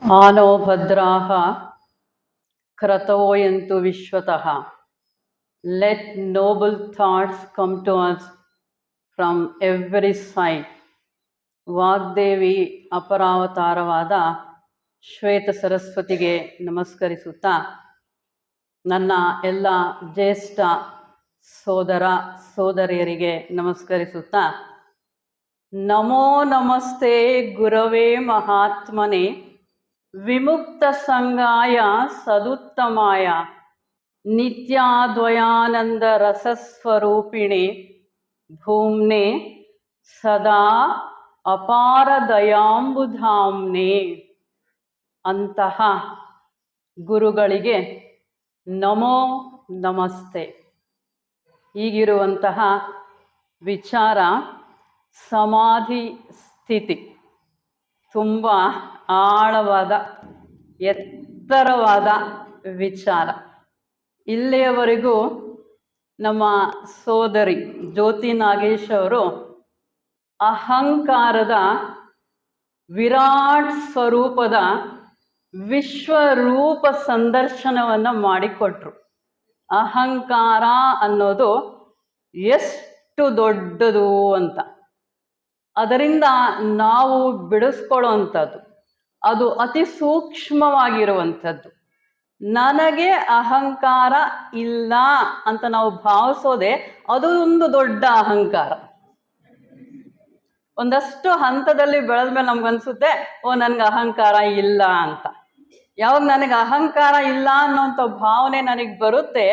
ಆನೋ ಭದ್ರಾಃ ಕ್ರತವೋಯಂತು ವಿಶ್ವತಃ. Let noble thoughts come to us from every side. Vagdevi ಅಪರಾವತಾರವಾದ ಶ್ವೇತ ಸರಸ್ವತಿಗೆ ನಮಸ್ಕರಿಸುತ್ತಾ, ನನ್ನ ಎಲ್ಲ ಜ್ಯೇಷ್ಠ ಸೋದರ ಸೋದರಿಯರಿಗೆ ನಮಸ್ಕರಿಸುತ್ತಾ, ನಮೋ ನಮಸ್ತೆ ಗುರವೇ ಮಹಾತ್ಮನೆ ವಿಮುಕ್ತ ಸಂಗಾಯ ಸದುತ್ತಮಾಯ ನಿತ್ಯಾದ್ವಯಾನಂದ ರಸಸ್ವರೂಪಿಣೆ ಭೂಮ್ನೆ ಸದಾ ಅಪಾರ ದಯಾಂಬುಧಾಮ್ನೆ. ಅಂತಹ ಗುರುಗಳಿಗೆ ನಮೋ ನಮಸ್ತೆ. ಈಗಿರುವಂತಹ ವಿಚಾರ ಸಮಾಧಿ ಸ್ಥಿತಿ ತುಂಬ ಆಳವಾದ ಎತ್ತರವಾದ ವಿಚಾರ. ಇಲ್ಲಿಯವರೆಗೂ ನಮ್ಮ ಸೋದರಿ ಜ್ಯೋತಿ ನಾಗೇಶ್ ಅವರು ಅಹಂಕಾರದ ವಿರಾಟ್ ಸ್ವರೂಪದ ವಿಶ್ವರೂಪ ಸಂದರ್ಶನವನ್ನು ಮಾಡಿಕೊಟ್ರು. ಅಹಂಕಾರ ಅನ್ನೋದು ಎಷ್ಟು ದೊಡ್ಡದು ಅಂತ, ಅದರಿಂದ ನಾವು ಬಿಡಿಸ್ಕೊಳ್ಳುವಂಥದ್ದು, ಅದು ಅತಿ ಸೂಕ್ಷ್ಮವಾಗಿರುವಂಥದ್ದು. ನನಗೆ ಅಹಂಕಾರ ಇಲ್ಲ ಅಂತ ನಾವು ಭಾವಿಸೋದೆ ಅದು ಒಂದು ದೊಡ್ಡ ಅಹಂಕಾರ. ಒಂದಷ್ಟು ಹಂತದಲ್ಲಿ ಬೆಳೆದ ಮೇಲೆ ನಮ್ಗನ್ಸುತ್ತೆ, ನನಗೆ ಅಹಂಕಾರ ಇಲ್ಲ ಅಂತ. ಯಾವಾಗ ನನಗೆ ಅಹಂಕಾರ ಇಲ್ಲ ಅನ್ನೋಂಥ ಭಾವನೆ ನನಗೆ ಬರುತ್ತೆ,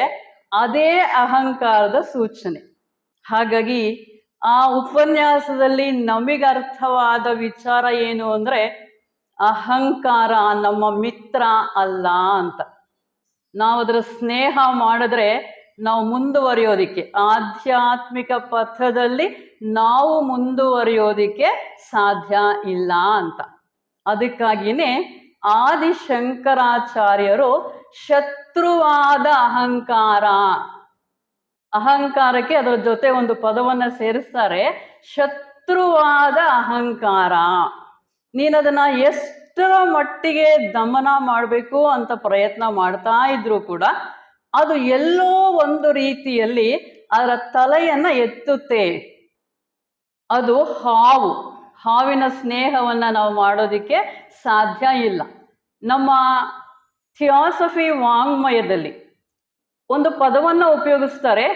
ಅದೇ ಅಹಂಕಾರದ ಸೂಚನೆ. ಹಾಗಾಗಿ ಆ ಉಪನ್ಯಾಸದಲ್ಲಿ ನಮಗೆ ಅರ್ಥವಾದ ವಿಚಾರ ಏನು ಅಂದರೆ, ಅಹಂಕಾರ ನಮ್ಮ ಮಿತ್ರ ಅಲ್ಲ ಅಂತ. ನಾವು ಅದರ ಸ್ನೇಹ ಮಾಡಿದ್ರೆ ನಾವು ಮುಂದುವರಿಯೋದಿಕ್ಕೆ, ಆಧ್ಯಾತ್ಮಿಕ ಪಥದಲ್ಲಿ ನಾವು ಮುಂದುವರಿಯೋದಿಕ್ಕೆ ಸಾಧ್ಯ ಇಲ್ಲ ಅಂತ. ಅದಕ್ಕಾಗಿಯೇ ಆದಿಶಂಕರಾಚಾರ್ಯರು ಶತ್ರುವಾದ ಅಹಂಕಾರಕ್ಕೆ ಅದರ ಜೊತೆ ಒಂದು ಪದವನ್ನು ಸೇರಿಸ್ತಾರೆ, ಶತ್ರುವಾದ ಅಹಂಕಾರ. ನೀನದನ್ನ ಎಷ್ಟರ ಮಟ್ಟಿಗೆ ದಮನ ಮಾಡಬೇಕು ಅಂತ ಪ್ರಯತ್ನ ಮಾಡ್ತಾ ಇದ್ರೂ ಕೂಡ ಅದು ಎಲ್ಲೋ ಒಂದು ರೀತಿಯಲ್ಲಿ ಅದರ ತಲೆಯನ್ನ ಎತ್ತುತ್ತೆ. ಅದು ಹಾವಿನ ಸ್ನೇಹವನ್ನ ನಾವು ಮಾಡೋದಿಕ್ಕೆ ಸಾಧ್ಯ ಇಲ್ಲ. ನಮ್ಮ ಥಿಯಾಸಫಿ ವಾಂಗ್ಮಯದಲ್ಲಿ ಒಂದು ಪದವನ್ನು ಉಪಯೋಗಿಸ್ತಾರೆ,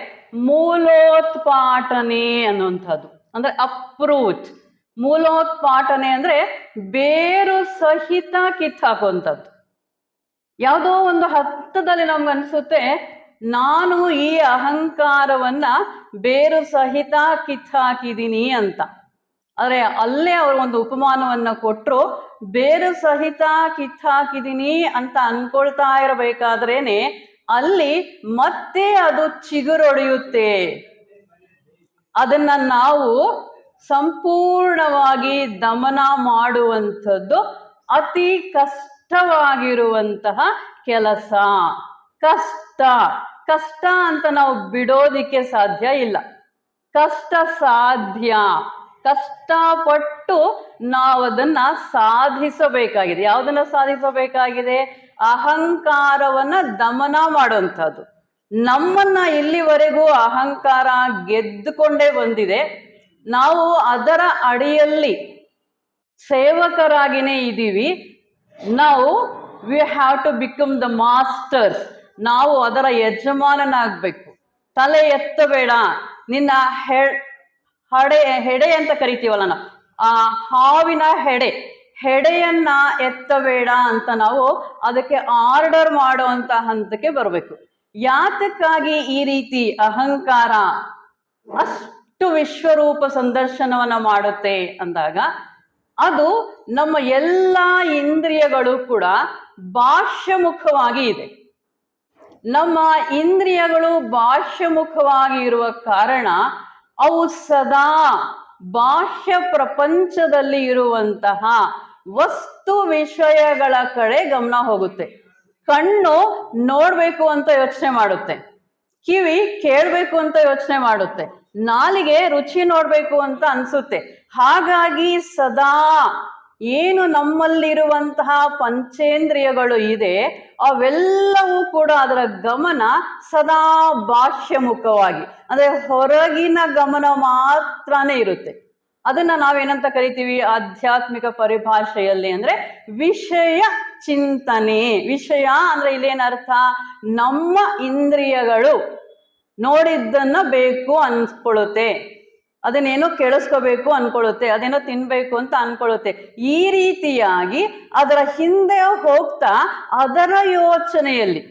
ಮೂಲೋತ್ಪಾಟನೆ ಅನ್ನುವಂಥದ್ದು. ಅಂದ್ರೆ ಅಪ್ರೋಚ್. ಮೂಲೋತ್ಪಾಟನೆ ಅಂದ್ರೆ ಬೇರು ಸಹಿತ ಕಿತ್ತಾಕುವಂಥದ್ದು. ಯಾವುದೋ ಒಂದು ಹಂತದಲ್ಲಿ ನಮ್ಗೆ ಅನ್ಸುತ್ತೆ, ನಾನು ಈ ಅಹಂಕಾರವನ್ನ ಬೇರು ಸಹಿತ ಕಿತ್ತಾಕಿದ್ದೀನಿ ಅಂತ. ಆದರೆ ಅಲ್ಲೇ ಅವರು ಒಂದು ಉಪಮಾನವನ್ನ ಕೊಟ್ಟರು, ಬೇರು ಸಹಿತ ಕಿತ್ತಾಕಿದ್ದೀನಿ ಅಂತ ಅನ್ಕೊಳ್ತಾ ಇರಬೇಕಾದ್ರೇನೆ ಅಲ್ಲಿ ಮತ್ತೆ ಅದು ಚಿಗುರೊಡೆಯುತ್ತೆ. ಅದನ್ನ ನಾವು ಸಂಪೂರ್ಣವಾಗಿ ದಮನ ಮಾಡುವಂಥದ್ದು ಅತಿ ಕಷ್ಟವಾಗಿರುವಂತಹ ಕೆಲಸ. ಕಷ್ಟ ಅಂತ ನಾವು ಬಿಡೋದಿಕ್ಕೆ ಸಾಧ್ಯ ಇಲ್ಲ. ಕಷ್ಟ ಸಾಧ್ಯ. ಕಷ್ಟಪಟ್ಟು ನಾವು ಅದನ್ನ ಸಾಧಿಸಬೇಕಾಗಿದೆ. ಯಾವುದನ್ನ ಸಾಧಿಸಬೇಕಾಗಿದೆ? ಅಹಂಕಾರವನ್ನ ದಮನ ಮಾಡುವಂಥದ್ದು. ನಮ್ಮನ್ನ ಇಲ್ಲಿವರೆಗೂ ಅಹಂಕಾರ ಗೆದ್ದುಕೊಂಡೇ ಬಂದಿದೆ. ನಾವು ಅದರ ಅಡಿಯಲ್ಲಿ ಸೇವಕರಾಗಿನೇ ಇದ್ದೀವಿ. ನಾವು we have to become the masters. ನಾವು ಅದರ ಯಜಮಾನನಾಗಬೇಕು. ತಲೆ ಎತ್ತಬೇಡ, ನಿನ್ನ ಹೆಡೆ ಅಂತ ಕರಿತೀವಲ್ಲ ನಾವು, ಆ ಹಾವಿನ ಹೆಡೆಯನ್ನ ಎತ್ತಬೇಡ ಅಂತ ನಾವು ಅದಕ್ಕೆ ಆರ್ಡರ್ ಮಾಡುವಂತ ಹಂತಕ್ಕೆ ಬರಬೇಕು. ಯಾತಕ್ಕಾಗಿ ಈ ರೀತಿ ಅಹಂಕಾರ ಅಷ್ಟು ವಿಶ್ವರೂಪ ಸಂದರ್ಶನವನ್ನ ಮಾಡುತ್ತೆ ಅಂದಾಗ, ಅದು ನಮ್ಮ ಎಲ್ಲ ಇಂದ್ರಿಯಗಳು ಕೂಡ ಬಾಹ್ಯಮುಖವಾಗಿ ಇದೆ. ನಮ್ಮ ಇಂದ್ರಿಯಗಳು ಬಾಹ್ಯಮುಖವಾಗಿ ಇರುವ ಕಾರಣ ಅವು ಸದಾ ಬಾಹ್ಯ ಪ್ರಪಂಚದಲ್ಲಿ ಇರುವಂತಹ ವಸ್ತು ವಿಷಯಗಳ ಕಡೆ ಗಮನ ಹೋಗುತ್ತೆ. ಕಣ್ಣು ನೋಡ್ಬೇಕು ಅಂತ ಯೋಚನೆ ಮಾಡುತ್ತೆ, ಕಿವಿ ಕೇಳಬೇಕು ಅಂತ ಯೋಚನೆ ಮಾಡುತ್ತೆ, ನಾಲಿಗೆ ರುಚಿ ನೋಡ್ಬೇಕು ಅಂತ ಅನ್ಸುತ್ತೆ. ಹಾಗಾಗಿ ಸದಾ ಏನು ನಮ್ಮಲ್ಲಿರುವಂತಹ ಪಂಚೇಂದ್ರಿಯಗಳು ಇದೆ ಅವೆಲ್ಲವೂ ಕೂಡ ಅದರ ಗಮನ ಸದಾ ಬಾಹ್ಯಮುಖವಾಗಿ, ಅಂದ್ರೆ ಹೊರಗಿನ ಗಮನ ಮಾತ್ರನೇ ಇರುತ್ತೆ. ಅದನ್ನ ನಾವೇನಂತ ಕರಿತೀವಿ ಆಧ್ಯಾತ್ಮಿಕ ಪರಿಭಾಷೆಯಲ್ಲಿ ಅಂದ್ರೆ ವಿಷಯ ಚಿಂತನೆ. ವಿಷಯ ಅಂದ್ರೆ ಇಲ್ಲೇನರ್ಥ, ನಮ್ಮ ಇಂದ್ರಿಯಗಳು ನೋಡಿದ್ದನ್ನ ಬೇಕು ಅನ್ಸ್ಕೊಳ್ಳುತ್ತೆ, ಅದನ್ನೇನೋ ಕೇಳಿಸ್ಕೋಬೇಕು ಅನ್ಕೊಳ್ಳುತ್ತೆ, ಅದೇನೋ ತಿನ್ಬೇಕು ಅಂತ ಅನ್ಕೊಳ್ಳುತ್ತೆ. ಈ ರೀತಿಯಾಗಿ ಅದರ ಹಿಂದೆ ಹೋಗ್ತಾ ಅದರ ಯೋಚನೆಯಲ್ಲಿ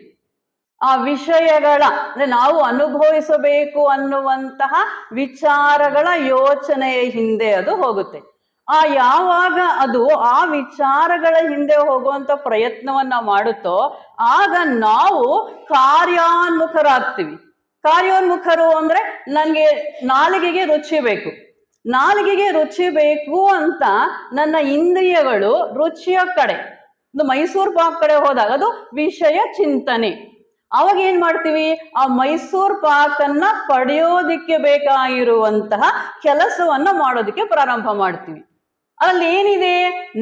ಆ ವಿಷಯಗಳ ಅಂದ್ರೆ ನಾವು ಅನುಭವಿಸಬೇಕು ಅನ್ನುವಂತಹ ವಿಚಾರಗಳ ಯೋಚನೆಯ ಹಿಂದೆ ಅದು ಹೋಗುತ್ತೆ. ಯಾವಾಗ ಅದು ಆ ವಿಚಾರಗಳ ಹಿಂದೆ ಹೋಗುವಂತ ಪ್ರಯತ್ನವನ್ನ ಮಾಡುತ್ತೋ ಆಗ ನಾವು ಕಾರ್ಯೋನ್ಮುಖರಾಗ್ತೀವಿ. ಕಾರ್ಯೋನ್ಮುಖರು ಅಂದ್ರೆ ನನಗೆ ನಾಲಿಗೆಗೆ ರುಚಿ ಬೇಕು, ನಾಲಿಗೆಗೆ ರುಚಿ ಬೇಕು ಅಂತ ನನ್ನ ಇಂದ್ರಿಯಗಳು ರುಚಿಯ ಕಡೆ, ಒಂದು ಮೈಸೂರು ಪಾಕ್ ಕಡೆ ಹೋದಾಗ ಅದು ವಿಷಯ ಚಿಂತನೆ. ಅವಾಗ ಏನ್ ಮಾಡ್ತೀವಿ, ಆ ಮೈಸೂರು ಪಾಕನ್ನ ಪಡೆಯೋದಿಕ್ಕೆ ಬೇಕಾಗಿರುವಂತಹ ಕೆಲಸವನ್ನ ಮಾಡೋದಕ್ಕೆ ಪ್ರಾರಂಭ ಮಾಡ್ತೀವಿ. ಅಲ್ಲಿ ಏನಿದೆ,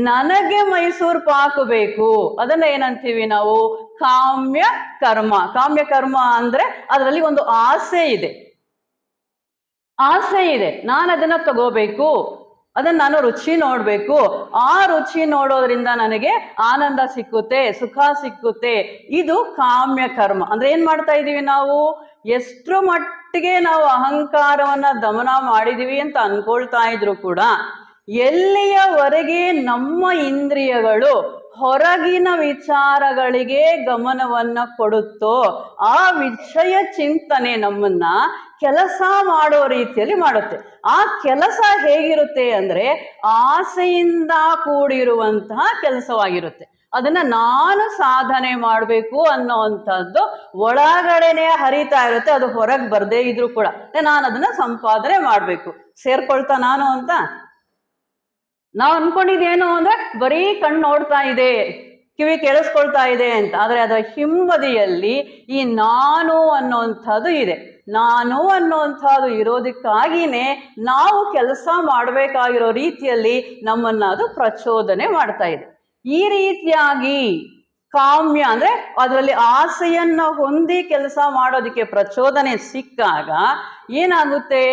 ನನಗೆ ಮೈಸೂರು ಪಾಕು ಬೇಕು, ಅದನ್ನ ಏನಂತೀವಿ ನಾವು ಕಾಮ್ಯ ಕರ್ಮ. ಕಾಮ್ಯ ಕರ್ಮ ಅಂದ್ರೆ ಅದರಲ್ಲಿ ಒಂದು ಆಸೆ ಇದೆ, ಆಸೆ ಇದೆ, ನಾನು ಅದನ್ನ ತಗೋಬೇಕು, ಅದನ್ನ ನಾನು ರುಚಿ ನೋಡ್ಬೇಕು, ಆ ರುಚಿ ನೋಡೋದ್ರಿಂದ ನನಗೆ ಆನಂದ ಸಿಕ್ಕುತ್ತೆ, ಸುಖ ಸಿಕ್ಕುತ್ತೆ. ಇದು ಕಾಮ್ಯ ಕರ್ಮ. ಅಂದ್ರೆ ಏನ್ ಮಾಡ್ತಾ ಇದೀವಿ ನಾವು, ಎಷ್ಟರ ಮಟ್ಟಿಗೆ ನಾವು ಅಹಂಕಾರವನ್ನ ದಮನ ಮಾಡಿದೀವಿ ಅಂತ ಅನ್ಕೊಳ್ತಾ ಇದ್ರು ಕೂಡ ಎಲ್ಲಿಯವರೆಗೆ ನಮ್ಮ ಇಂದ್ರಿಯಗಳು ಹೊರಗಿನ ವಿಚಾರಗಳಿಗೆ ಗಮನವನ್ನ ಕೊಡುತ್ತೋ ಆ ವಿಷಯ ಚಿಂತನೆ ನಮ್ಮನ್ನ ಕೆಲಸ ಮಾಡೋ ರೀತಿಯಲ್ಲಿ ಮಾಡುತ್ತೆ. ಆ ಕೆಲಸ ಹೇಗಿರುತ್ತೆ ಅಂದ್ರೆ ಆಸೆಯಿಂದ ಕೂಡಿರುವಂತಹ ಕೆಲಸವಾಗಿರುತ್ತೆ. ಅದನ್ನ ನಾನು ಸಾಧನೆ ಮಾಡಬೇಕು ಅನ್ನೋವಂಥದ್ದು ಒಳಗಡೆನೆ ಹರಿತಾ ಇರುತ್ತೆ, ಅದು ಹೊರಗೆ ಬರ್ದೇ ಇದ್ರು ಕೂಡ ನಾನು ಅದನ್ನ ಸಂಪಾದನೆ ಮಾಡ್ಬೇಕು. ಸೇರ್ಕೊಳ್ತಾ ನಾನು ಅಂತ ನಾವು ಅನ್ಕೊಂಡಿದ್ದೇನು ಅಂದ್ರೆ ಬರೀ ಕಣ್ಣು ನೋಡ್ತಾ ಇದೆ, ಕಿವಿ ಕೇಳಿಸ್ಕೊಳ್ತಾ ಇದೆ ಅಂತ. ಆದ್ರೆ ಅದರ ಹಿಂಬದಿಯಲ್ಲಿ ಈ ನಾನು ಅನ್ನೋಂಥದ್ದು ಇದೆ. ನಾನು ಅನ್ನೋಂಥದ್ದು ಇರೋದಕ್ಕಾಗಿನೇ ನಾವು ಕೆಲಸ ಮಾಡಬೇಕಾಗಿರೋ ರೀತಿಯಲ್ಲಿ ನಮ್ಮನ್ನ ಅದು ಪ್ರಚೋದನೆ ಮಾಡ್ತಾ ಇದೆ. ಈ ರೀತಿಯಾಗಿ ಕಾಮ್ಯ ಅಂದ್ರೆ ಅದರಲ್ಲಿ ಆಸೆಯನ್ನ ಹೊಂದಿ ಕೆಲಸ ಮಾಡೋದಕ್ಕೆ ಪ್ರಚೋದನೆ ಸಿಕ್ಕಾಗ ಏನಾಗುತ್ತೆ,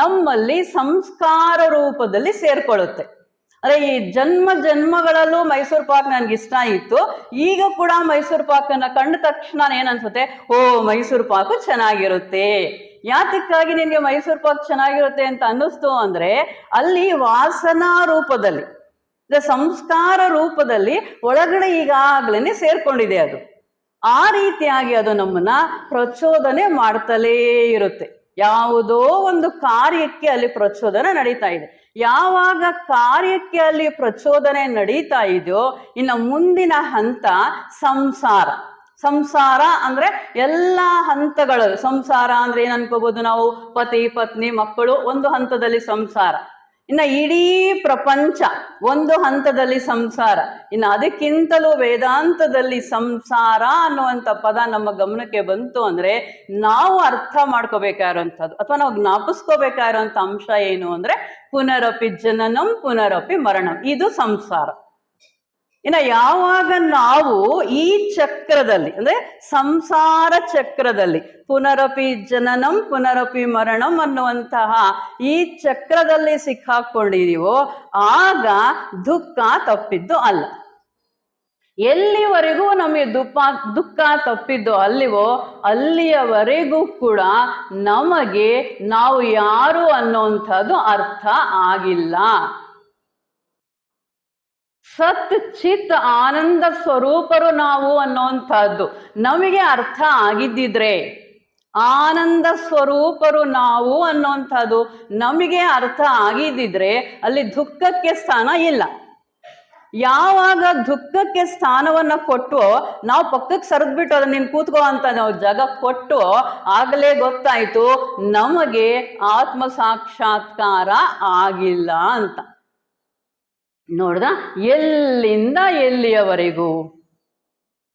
ನಮ್ಮಲ್ಲಿ ಸಂಸ್ಕಾರ ರೂಪದಲ್ಲಿ ಸೇರ್ಕೊಳ್ಳುತ್ತೆ. ಅದೇ ಈ ಜನ್ಮ ಜನ್ಮಗಳಲ್ಲೂ ಮೈಸೂರು ಪಾಕ್ ನನ್ಗೆ ಇಷ್ಟ ಇತ್ತು, ಈಗ ಕೂಡ ಮೈಸೂರು ಪಾಕನ್ನ ಕಂಡ ತಕ್ಷಣ ಏನನ್ಸುತ್ತೆ, ಓ ಮೈಸೂರು ಪಾಕು ಚೆನ್ನಾಗಿರುತ್ತೆ. ಯಾತಕ್ಕಾಗಿ ನಿನ್ಗೆ ಮೈಸೂರು ಪಾಕ್ ಚೆನ್ನಾಗಿರುತ್ತೆ ಅಂತ ಅನ್ನಿಸ್ತು ಅಂದ್ರೆ ಅಲ್ಲಿ ವಾಸನಾ ರೂಪದಲ್ಲಿ, ಸಂಸ್ಕಾರ ರೂಪದಲ್ಲಿ ಒಳಗಡೆ ಈಗಾಗ್ಲೇನೆ ಸೇರ್ಕೊಂಡಿದೆ ಅದು. ಆ ರೀತಿಯಾಗಿ ಅದು ನಮ್ಮನ್ನ ಪ್ರಚೋದನೆ ಮಾಡ್ತಲೇ ಇರುತ್ತೆ. ಯಾವುದೋ ಒಂದು ಕಾರ್ಯಕ್ಕೆ ಅಲ್ಲಿ ಪ್ರಚೋದನೆ ನಡೀತಾ ಇದೆ. ಯಾವಾಗ ಕಾರ್ಯಕ್ಕೆ ಅಲ್ಲಿ ಪ್ರಚೋದನೆ ನಡೀತಾ ಇದೆಯೋ ಇನ್ನು ಮುಂದಿನ ಹಂತ ಸಂಸಾರ. ಸಂಸಾರ ಅಂದ್ರೆ ಎಲ್ಲ ಹಂತಗಳು. ಸಂಸಾರ ಅಂದ್ರೆ ಏನ್ ಅನ್ಕೋಬಹುದು ನಾವು, ಪತಿ ಪತ್ನಿ ಮಕ್ಕಳು ಒಂದು ಹಂತದಲ್ಲಿ ಸಂಸಾರ, ಇನ್ನು ಇಡೀ ಪ್ರಪಂಚ ಒಂದು ಹಂತದಲ್ಲಿ ಸಂಸಾರ, ಇನ್ನು ಅದಕ್ಕಿಂತಲೂ ವೇದಾಂತದಲ್ಲಿ ಸಂಸಾರ ಅನ್ನುವಂಥ ಪದ ನಮ್ಮ ಗಮನಕ್ಕೆ ಬಂತು ಅಂದ್ರೆ ನಾವು ಅರ್ಥ ಮಾಡ್ಕೋಬೇಕಾಗಿರೋಂಥದ್ದು ಅಥವಾ ನಾವು ಜ್ಞಾಪಿಸ್ಕೋಬೇಕಾಗಿರೋಂಥ ಅಂಶ ಏನು ಅಂದ್ರೆ ಪುನರಪಿ ಜನನಂ ಪುನರಪಿ ಮರಣಂ, ಇದು ಸಂಸಾರ. ಇನ್ನು ಯಾವಾಗ ನಾವು ಈ ಚಕ್ರದಲ್ಲಿ ಅಂದ್ರೆ ಸಂಸಾರ ಚಕ್ರದಲ್ಲಿ ಪುನರಪಿ ಜನನಂ ಪುನರಪಿ ಮರಣಂ ಅನ್ನುವಂತಹ ಈ ಚಕ್ರದಲ್ಲಿ ಸಿಕ್ಕಾಕೊಂಡಿದೀವೋ ಆಗ ದುಃಖ ತಪ್ಪಿದ್ದು ಅಲ್ಲ. ಎಲ್ಲಿವರೆಗೂ ನಮಗೆ ದುಃಖ ತಪ್ಪಿದ್ದು ಅಲ್ಲಿವೋ ಅಲ್ಲಿಯವರೆಗೂ ಕೂಡ ನಮಗೆ ನಾವು ಯಾರು ಅನ್ನುವಂಥದ್ದು ಅರ್ಥ ಆಗಿಲ್ಲ. ಸತ್ ಚಿತ್ ಆನಂದ ಸ್ವರೂಪರು ನಾವು ಅನ್ನೋಂಥದ್ದು ನಮಗೆ ಅರ್ಥ ಆಗಿದ್ದಿದ್ರೆ, ಆನಂದ ಸ್ವರೂಪರು ನಾವು ಅನ್ನೋಂಥದ್ದು ನಮಗೆ ಅರ್ಥ ಆಗಿದ್ದಿದ್ರೆ ಅಲ್ಲಿ ದುಃಖಕ್ಕೆ ಸ್ಥಾನ ಇಲ್ಲ. ಯಾವಾಗ ದುಃಖಕ್ಕೆ ಸ್ಥಾನವನ್ನ ಕೊಟ್ಟು ನಾವು ಪಕ್ಕಕ್ಕೆ ಸರಿದ್ಬಿಟ್ಟು ಅದನ್ನ ನೀನು ಕೂತ್ಕೋ ಅಂತ ನಾವು ಜಾಗ ಕೊಟ್ಟು ಆಗಲೇ ಗೊತ್ತಾಯ್ತು ನಮಗೆ ಆತ್ಮ ಸಾಕ್ಷಾತ್ಕಾರ ಆಗಿಲ್ಲ ಅಂತ. ನೋಡ್ದ, ಎಲ್ಲಿಂದ ಎಲ್ಲಿಯವರೆಗೂ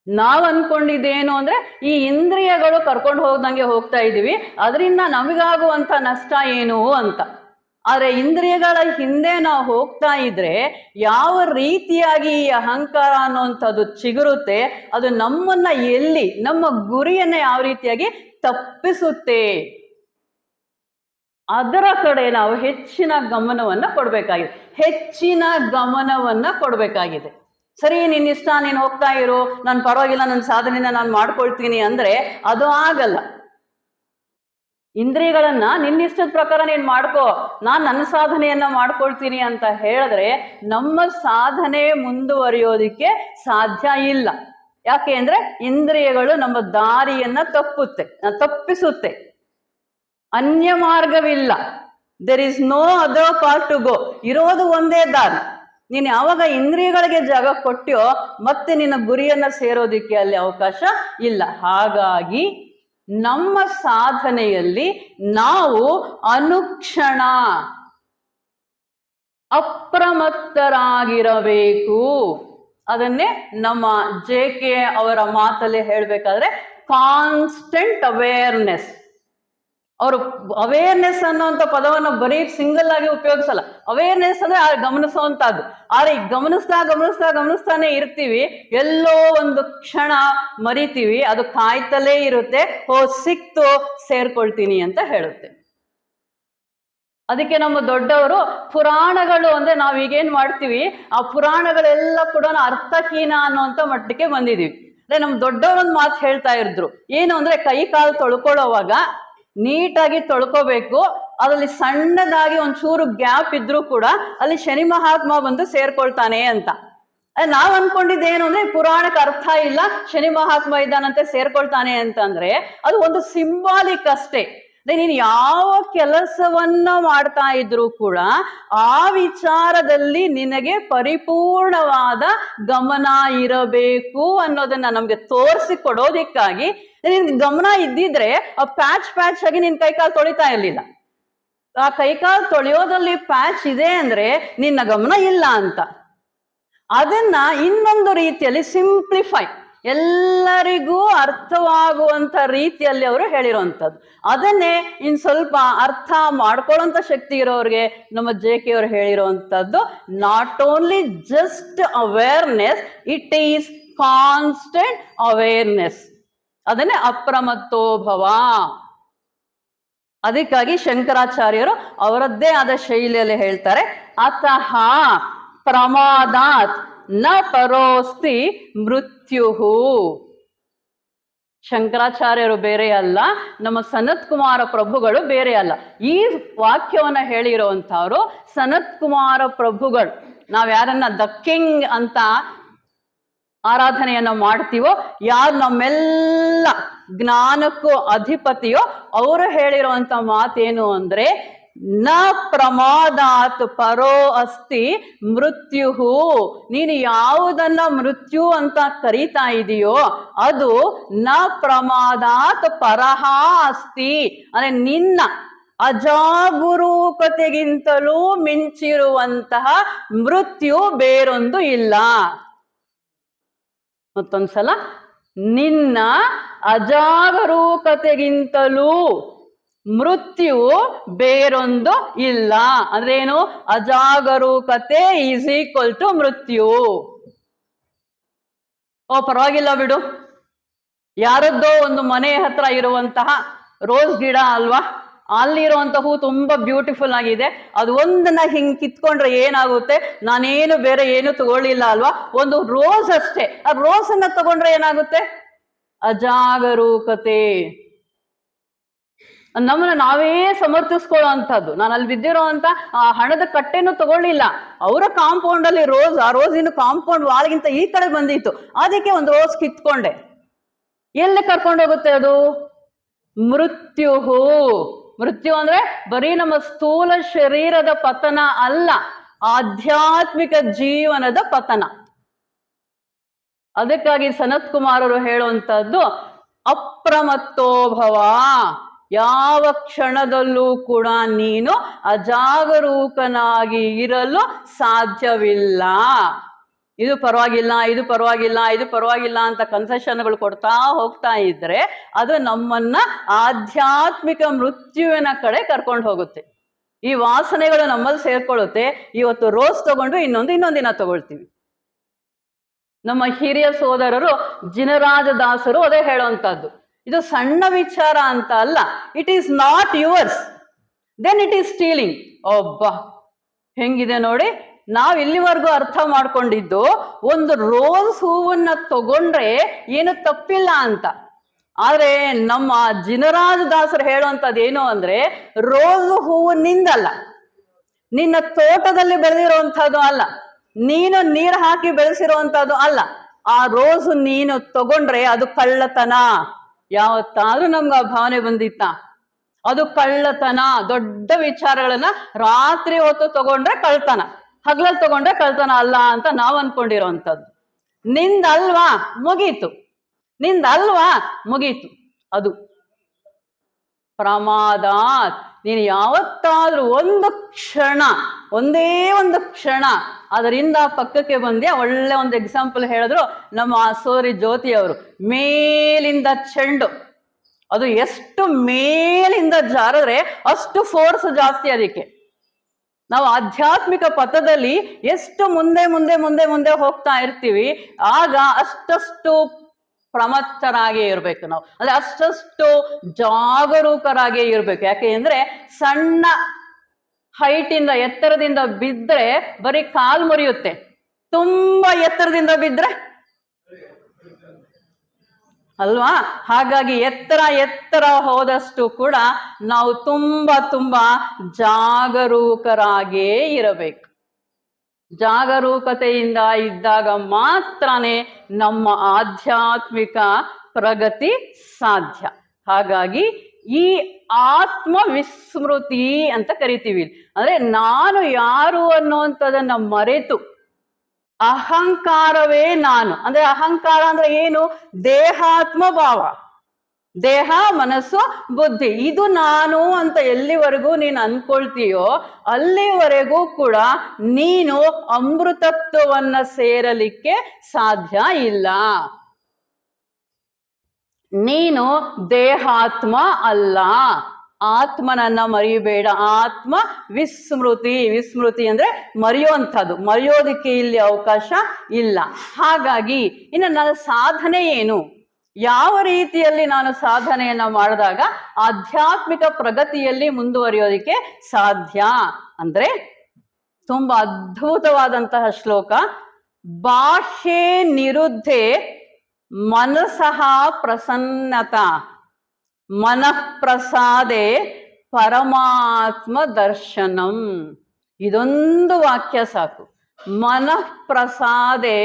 ನಾವ್ ಅನ್ಕೊಂಡಿದ್ದೇನು ಅಂದ್ರೆ ಈ ಇಂದ್ರಿಯಗಳು ಕರ್ಕೊಂಡು ಹೋಗ್ದಂಗೆ ಹೋಗ್ತಾ ಇದೀವಿ, ಅದರಿಂದ ನಮಗಾಗುವಂತ ನಷ್ಟ ಏನು ಅಂತ. ಆದ್ರೆ ಇಂದ್ರಿಯಗಳ ಹಿಂದೆ ನಾವು ಹೋಗ್ತಾ ಇದ್ರೆ ಯಾವ ರೀತಿಯಾಗಿ ಈ ಅಹಂಕಾರ ಅನ್ನುವಂಥದ್ದು ಚಿಗುರುತ್ತೆ, ಅದು ನಮ್ಮನ್ನ ಎಲ್ಲಿ, ನಮ್ಮ ಗುರಿಯನ್ನ ಯಾವ ರೀತಿಯಾಗಿ ತಪ್ಪಿಸುತ್ತೆ, ಅದರ ಕಡೆ ನಾವು ಹೆಚ್ಚಿನ ಗಮನವನ್ನ ಕೊಡ್ಬೇಕಾಗಿದೆ, ಹೆಚ್ಚಿನ ಗಮನವನ್ನ ಕೊಡ್ಬೇಕಾಗಿದೆ. ಸರಿ, ನಿನ್ನಿಷ್ಟ, ನೀನು ಹೋಗ್ತಾ ಇರು, ನಾನು ಪರವಾಗಿಲ್ಲ, ನನ್ನ ಸಾಧನೆನ ನಾನು ಮಾಡ್ಕೊಳ್ತೀನಿ ಅಂದ್ರೆ ಅದು ಆಗಲ್ಲ. ಇಂದ್ರಿಯಗಳನ್ನ ನಿನ್ನಿಷ್ಟದ ಪ್ರಕಾರ ನೀನ್ ಮಾಡ್ಕೋ, ನಾನ್ ನನ್ನ ಸಾಧನೆಯನ್ನ ಮಾಡ್ಕೊಳ್ತೀನಿ ಅಂತ ಹೇಳಿದ್ರೆ ನಮ್ಮ ಸಾಧನೆ ಮುಂದುವರಿಯೋದಿಕ್ಕೆ ಸಾಧ್ಯ ಇಲ್ಲ. ಯಾಕೆ ಅಂದ್ರೆ ಇಂದ್ರಿಯಗಳು ನಮ್ಮ ದಾರಿಯನ್ನ ತಪ್ಪಿಸುತ್ತೆ. ಅನ್ಯ ಮಾರ್ಗವಿಲ್ಲ. There is no other path to go. ಇರೋದು ಒಂದೇ ದಾರಿ. ನೀನು ಯಾವಾಗ ಇಂದ್ರಿಯಗಳಿಗೆ ಜಾಗ ಕೊಟ್ಟ್ಯೋ ಮತ್ತೆ ನಿನ್ನ ಗುರಿಯನ್ನ ಸೇರೋದಿಕ್ಕೆ ಅಲ್ಲಿ ಅವಕಾಶ ಇಲ್ಲ. ಹಾಗಾಗಿ ನಮ್ಮ ಸಾಧನೆಯಲ್ಲಿ ನಾವು ಅನುಕ್ಷಣ ಅಪ್ರಮತ್ತರಾಗಿರಬೇಕು. ಅದನ್ನೇ ನಮ್ಮ JK ಅವರ ಮಾತಲ್ಲಿ ಹೇಳ್ಬೇಕಾದ್ರೆ ಕಾನ್ಸ್ಟೆಂಟ್ ಅವೇರ್ನೆಸ್. ಅವರು ಅವೇರ್ನೆಸ್ ಅನ್ನೋಂಥ ಪದವನ್ನು ಬರೀ ಸಿಂಗಲ್ ಆಗಿ ಉಪಯೋಗಿಸಲ್ಲ. ಅವೇರ್ನೆಸ್ ಅಂದ್ರೆ ಗಮನಿಸುವಂತಹದ್ದು. ಆದ್ರೆ ಗಮನಿಸ್ತಾನೆ ಇರ್ತೀವಿ, ಎಲ್ಲೋ ಒಂದು ಕ್ಷಣ ಮರಿತೀವಿ, ಅದು ಕಾಯ್ತಲೇ ಇರುತ್ತೆ, ಸಿಕ್ತು ಸೇರ್ಕೊಳ್ತೀನಿ ಅಂತ ಹೇಳುತ್ತೆ. ಅದಕ್ಕೆ ನಮ್ಮ ದೊಡ್ಡವರು ಪುರಾಣಗಳು ಅಂದ್ರೆ ನಾವ್ ಈಗೇನ್ ಮಾಡ್ತೀವಿ, ಆ ಪುರಾಣಗಳೆಲ್ಲ ಕೂಡ ಅರ್ಥಹೀನ ಅನ್ನೋಂಥ ಮಟ್ಟಕ್ಕೆ ಬಂದಿದೀವಿ. ಅಂದ್ರೆ ನಮ್ ದೊಡ್ಡವರೊಂದು ಮಾತು ಹೇಳ್ತಾ ಇದ್ರು, ಏನು ಅಂದ್ರೆ ಕೈ ಕಾಲು ತೊಳ್ಕೊಳ್ಳೋವಾಗ ನೀಟಾಗಿ ತೊಳ್ಕೋಬೇಕು, ಅದರಲ್ಲಿ ಸಣ್ಣದಾಗಿ ಒಂಚೂರು ಗ್ಯಾಪ್ ಇದ್ರೂ ಕೂಡ ಅಲ್ಲಿ ಶನಿ ಮಹಾತ್ಮ ಬಂದು ಸೇರ್ಕೊಳ್ತಾನೆ ಅಂತ. ನಾವ್ ಅನ್ಕೊಂಡಿದ್ದೇನು ಅಂದ್ರೆ ಪುರಾಣಕ್ಕೆ ಅರ್ಥ ಇಲ್ಲ, ಶನಿ ಮಹಾತ್ಮ ಇದ್ದಾನಂತೆ ಸೇರ್ಕೊಳ್ತಾನೆ ಅಂತಂದ್ರೆ ಅದು ಒಂದು ಸಿಂಬಾಲಿಕ್ ಅಷ್ಟೇ. ನೀನು ಯಾವ ಕೆಲಸವನ್ನ ಮಾಡ್ತಾ ಇದ್ರು ಕೂಡ ಆ ವಿಚಾರದಲ್ಲಿ ನಿನಗೆ ಪರಿಪೂರ್ಣವಾದ ಗಮನ ಇರಬೇಕು ಅನ್ನೋದನ್ನ ನಮ್ಗೆ ತೋರಿಸಿ ಕೊಡೋದಿಕ್ಕಾಗಿ ನಿನ್ ಗಮನ ಇದ್ದಿದ್ರೆ ಆ ಪ್ಯಾಚ್ ಆಗಿ ನಿನ್ ಕೈಕಾಲು ತೊಳಿತಾ ಇರ್ಲಿಲ್ಲ. ಆ ಕೈಕಾಲು ತೊಳೆಯೋದಲ್ಲಿ ಪ್ಯಾಚ್ ಇದೆ ಅಂದ್ರೆ ನಿನ್ನ ಗಮನ ಇಲ್ಲ ಅಂತ. ಅದನ್ನ ಇನ್ನೊಂದು ರೀತಿಯಲ್ಲಿ ಸಿಂಪ್ಲಿಫೈ, ಎಲ್ಲರಿಗೂ ಅರ್ಥವಾಗುವಂತ ರೀತಿಯಲ್ಲಿ ಅವರು ಹೇಳಿರುವಂಥದ್ದು. ಅದನ್ನೇ ಇನ್ ಸ್ವಲ್ಪ ಅರ್ಥ ಮಾಡ್ಕೊಳ್ಳೋಂಥ ಶಕ್ತಿ ಇರೋರಿಗೆ ನಮ್ಮ JK ಅವರು ಹೇಳಿರುವಂಥದ್ದು, not only just awareness, it is constant awareness. ಅದನ್ನೇ ಅಪ್ರಮತ್ತೋಭವ. ಅದಕ್ಕಾಗಿ ಶಂಕರಾಚಾರ್ಯರು ಅವರದ್ದೇ ಆದ ಶೈಲಿಯಲ್ಲಿ ಹೇಳ್ತಾರೆ, ಅತಃ ಪ್ರಮಾದಾತ್ ನ ಪರೋಸ್ತಿ ಮೃತ್ಯುಹು. ಶಂಕರಾಚಾರ್ಯರು ಬೇರೆ ಅಲ್ಲ, ನಮ್ಮ ಸನತ್ ಕುಮಾರ ಪ್ರಭುಗಳು ಬೇರೆ ಅಲ್ಲ. ಈ ವಾಕ್ಯವನ್ನ ಹೇಳಿರುವಂತವ್ರು ಸನತ್ ಕುಮಾರ ಪ್ರಭುಗಳು. ನಾವ್ ಯಾರನ್ನ ದ ಕಿಂಗ್ ಅಂತ ಆರಾಧನೆಯನ್ನ ಮಾಡ್ತೀವೋ, ಯಾರು ನಮ್ಮೆಲ್ಲ ಜ್ಞಾನಕ್ಕೂ ಅಧಿಪತಿಯೋ, ಅವರು ಹೇಳಿರುವಂತ ಮಾತೇನು ಅಂದ್ರೆ ನ ಪ್ರಮಾದಾತ್ ಪರೋ ಅಸ್ತಿ ಮೃತ್ಯುಹು. ನೀನು ಯಾವುದನ್ನ ಮೃತ್ಯು ಅಂತ ಕರೀತಾ ಇದೆಯೋ ಅದು ನ ಪ್ರಮಾದಾತ್ ಪರಹ ಅಸ್ತಿ, ಅಂದ್ರೆ ನಿನ್ನ ಅಜಾಗರೂಕತೆಗಿಂತಲೂ ಮಿಂಚಿರುವಂತಹ ಮೃತ್ಯು ಬೇರೊಂದು ಇಲ್ಲ. ಮತ್ತೊಂದ್ಸಲ, ನಿನ್ನ ಅಜಾಗರೂಕತೆಗಿಂತಲೂ ಮೃತ್ಯುವು ಬೇರೊಂದು ಇಲ್ಲ. ಅಂದ್ರೇನು? ಅಜಾಗರೂಕತೆ ಈಸ್ ಈಕ್ವಲ್ ಟು ಮೃತ್ಯು. ಪರವಾಗಿಲ್ಲ ಬಿಡು, ಯಾರದ್ದೋ ಒಂದು ಮನೆ ಹತ್ರ ಇರುವಂತಹ ರೋಸ್ ಗಿಡ ಅಲ್ವಾ, ಅಲ್ಲಿರುವಂತ ಹೂ ತುಂಬಾ ಬ್ಯೂಟಿಫುಲ್ ಆಗಿದೆ, ಅದು ಒಂದನ್ನ ಹಿಂಗ್ ಕಿತ್ಕೊಂಡ್ರೆ ಏನಾಗುತ್ತೆ, ನಾನೇನು ಬೇರೆ ಏನು ತಗೊಳ್ಳಿಲ್ಲ ಅಲ್ವಾ, ಒಂದು ರೋಸ್ ಅಷ್ಟೇ, ಆ ರೋಸ್ ಅನ್ನ ತಗೊಂಡ್ರೆ ಏನಾಗುತ್ತೆ? ಅಜಾಗರೂಕತೆ. ನಮ್ಮನ್ನ ನಾವೇ ಸಮರ್ಥಿಸ್ಕೊಳ್ಳೋ ಅಂತದ್ದು. ನಾನು ಅಲ್ಲಿ ಬಿದ್ದಿರೋ ಅಂತ ಆ ಹಣದ ಕಟ್ಟೆನೂ ತಗೊಳ್ಳಿಲ್ಲ, ಅವರ ಕಾಂಪೌಂಡ್ ಅಲ್ಲಿ ರೋಸ್, ಆ ರೋಸಿನ ಕಾಂಪೌಂಡ್ ವಾಲ್ಗಿಂತ ಈ ಕಡೆ ಬಂದಿತ್ತು, ಅದಕ್ಕೆ ಒಂದು ರೋಸ್ ಕಿತ್ಕೊಂಡೆ. ಎಲ್ಲಿ ಕರ್ಕೊಂಡೋಗುತ್ತೆ ಅದು? ಮೃತ್ಯುಹು. ಮೃತ್ಯು ಅಂದ್ರೆ ಬರೀ ನಮ್ಮ ಸ್ಥೂಲ ಶರೀರದ ಪತನ ಅಲ್ಲ, ಆಧ್ಯಾತ್ಮಿಕ ಜೀವನದ ಪತನ. ಅದಕ್ಕಾಗಿ ಸನತ್ ಕುಮಾರರು ಹೇಳುವಂತದ್ದು ಅಪ್ರಮತ್ತೋಭವ. ಯಾವ ಕ್ಷಣದಲ್ಲೂ ಕೂಡ ನೀನು ಅಜಾಗರೂಕನಾಗಿ ಇರಲು ಸಾಧ್ಯವಿಲ್ಲ. ಇದು ಪರವಾಗಿಲ್ಲ, ಇದು ಪರವಾಗಿಲ್ಲ, ಇದು ಪರವಾಗಿಲ್ಲ ಅಂತ ಕನ್ಸೆಷನ್ಗಳು ಕೊಡ್ತಾ ಹೋಗ್ತಾ ಇದ್ರೆ ಅದು ನಮ್ಮನ್ನ ಆಧ್ಯಾತ್ಮಿಕ ಮೃತ್ಯುವಿನ ಕಡೆ ಕರ್ಕೊಂಡು ಹೋಗುತ್ತೆ. ಈ ವಾಸನೆಗಳು ನಮ್ಮಲ್ಲಿ ಸೇರ್ಕೊಳ್ಳುತ್ತೆ. ಇವತ್ತು ರೋಸ್ ತಗೊಂಡು ಇನ್ನೊಂದು ದಿನ ತಗೊಳ್ತೀವಿ. ನಮ್ಮ ಹಿರಿಯ ಸೋದರರು ಜಿನರಾಜದಾಸರು ಅದೇ ಹೇಳುವಂತದ್ದು, ಇದು ಸಣ್ಣ ವಿಚಾರ ಅಂತ ಅಲ್ಲ, it is not yours then it is stealing. ಒಬ್ಬ ಹೆಂಗಿದೆ ನೋಡಿ. ನಾವು ಇಲ್ಲಿವರೆಗೂ ಅರ್ಥ ಮಾಡ್ಕೊಂಡಿದ್ದು ಒಂದು ರೋಸ್ ಹೂವನ್ನ ತಗೊಂಡ್ರೆ ಏನು ತಪ್ಪಿಲ್ಲ ಅಂತ. ಆದ್ರೆ ನಮ್ಮ ಜಿನರಾಜದಾಸರು ಹೇಳುವಂಥದ್ದು ಏನು ಅಂದ್ರೆ, ರೋಸ್ ಹೂವಿನಿಂದಲ್ಲ, ನಿನ್ನ ತೋಟದಲ್ಲಿ ಬೆಳೆದಿರುವಂತಹದ್ದು ಅಲ್ಲ, ನೀನು ನೀರು ಹಾಕಿ ಬೆಳೆಸಿರುವಂತಹದ್ದು ಅಲ್ಲ. ಆ ರೋಸು ನೀನು ತಗೊಂಡ್ರೆ ಅದು ಕಳ್ಳತನ. ಯಾವತ್ತಾದ್ರೂ ನಮ್ಗೆ ಆ ಭಾವನೆ ಬಂದಿತ್ತ? ಅದು ಕಳ್ಳತನ. ದೊಡ್ಡ ವಿಚಾರಗಳನ್ನ ರಾತ್ರಿ ಹೊತ್ತು ತಗೊಂಡ್ರೆ ಕಳ್ತನ, ಹಗಲಲ್ಲಿ ತಗೊಂಡ್ರೆ ಕಳ್ತನ ಅಲ್ಲ ಅಂತ ನಾವು ಅನ್ಕೊಂಡಿರೋಂಥದ್ದು. ನಿಂದಲ್ವಾ ಮುಗೀತು, ನಿಂದಲ್ವಾ ಮುಗೀತು. ಅದು ಪ್ರಮಾದ. ನೀನು ಯಾವತ್ತಾದ್ರೂ ಒಂದೇ ಒಂದು ಕ್ಷಣ ಅದರಿಂದ ಪಕ್ಕಕ್ಕೆ ಬಂದೆ. ಒಳ್ಳೆ ಒಂದು ಎಕ್ಸಾಂಪಲ್ ಹೇಳಿದ್ರು ನಮ್ಮ ಸೋದರಿ ಜ್ಯೋತಿ ಅವರು. ಮೇಲಿಂದ ಚೆಂಡು, ಅದು ಎಷ್ಟು ಮೇಲಿಂದ ಜಾರಿದ್ರೆ ಅಷ್ಟು ಫೋರ್ಸ್ ಜಾಸ್ತಿ ಅದಕ್ಕೆ. ನಾವು ಆಧ್ಯಾತ್ಮಿಕ ಪಥದಲ್ಲಿ ಎಷ್ಟು ಮುಂದೆ ಮುಂದೆ ಮುಂದೆ ಮುಂದೆ ಹೋಗ್ತಾ ಇರ್ತೀವಿ, ಆಗ ಅಷ್ಟಷ್ಟು ಪ್ರಮತ್ತರಾಗೇ ಇರ್ಬೇಕು ನಾವು. ಅಂದ್ರೆ ಅಷ್ಟಷ್ಟು ಜಾಗರೂಕರಾಗೇ ಇರ್ಬೇಕು. ಯಾಕೆ ಅಂದ್ರೆ ಸಣ್ಣ ಹೈಟಿಂದ, ಎತ್ತರದಿಂದ ಬಿದ್ರೆ ಬರೀ ಕಾಲು ಮುರಿಯುತ್ತೆ. ತುಂಬಾ ಎತ್ತರದಿಂದ ಬಿದ್ರೆ ಅಲ್ವಾ? ಹಾಗಾಗಿ ಎತ್ತರ ಹೋದಷ್ಟು ಕೂಡ ನಾವು ತುಂಬಾ ಜಾಗರೂಕರಾಗೇ ಇರಬೇಕು. ಜಾಗರೂಕತೆಯಿಂದ ಇದ್ದಾಗ ಮಾತ್ರನೇ ನಮ್ಮ ಆಧ್ಯಾತ್ಮಿಕ ಪ್ರಗತಿ ಸಾಧ್ಯ. ಹಾಗಾಗಿ ಈ ಆತ್ಮ ವಿಸ್ಮೃತಿ ಅಂತ ಕರಿತೀವಿ. ಅಂದ್ರೆ ನಾನು ಯಾರು ಅನ್ನುವಂಥದ್ದನ್ನ ಮರೆತು, ಅಹಂಕಾರವೇ ನಾನು. ಅಂದ್ರೆ ಅಹಂಕಾರ ಅಂದ್ರೆ ಏನು? ದೇಹಾತ್ಮ ಭಾವ, ದೇಹ ಮನಸ್ಸು ಬುದ್ಧಿ ಇದು ನಾನು ಅಂತ ಎಲ್ಲಿವರೆಗೂ ನೀನು ಅನ್ಕೊಳ್ತೀಯೋ ಅಲ್ಲಿವರೆಗೂ ಕೂಡ ನೀನು ಅಮೃತತ್ವವನ್ನ ಸೇರಲಿಕ್ಕೆ ಸಾಧ್ಯ ಇಲ್ಲ. ನೀನು ದೇಹಾತ್ಮ ಅಲ್ಲ. ಆತ್ಮನನ್ನ ಮರೆಯಬೇಡ. ಆತ್ಮ ವಿಸ್ಮೃತಿ ಅಂದ್ರೆ ಮರೆಯುವಂಥದ್ದು, ಮರೆಯೋದಕ್ಕೆ ಇಲ್ಲಿ ಅವಕಾಶ ಇಲ್ಲ. ಹಾಗಾಗಿ ಇನ್ನು ನನ್ನ ಸಾಧನೆ ಏನು? ಯಾವ ರೀತಿಯಲ್ಲಿ ನಾನು ಸಾಧನೆಯನ್ನ ಮಾಡಿದಾಗ ಆಧ್ಯಾತ್ಮಿಕ ಪ್ರಗತಿಯಲ್ಲಿ ಮುಂದುವರಿಯೋದಿಕ್ಕೆ ಸಾಧ್ಯ ಅಂದ್ರೆ ತುಂಬಾ ಅದ್ಭುತವಾದಂತಹ ಶ್ಲೋಕ. ಬಾಹ್ಯೇ ನಿರುದ್ಧೆ ಮನಸಃ ಪ್ರಸನ್ನತಾ ಮನಃ ಪ್ರಸಾದೆ ಪರಮಾತ್ಮ ದರ್ಶನಂ. ಇದೊಂದು ವಾಕ್ಯ ಸಾಕು. ಮನಃ ಪ್ರಸಾದೆ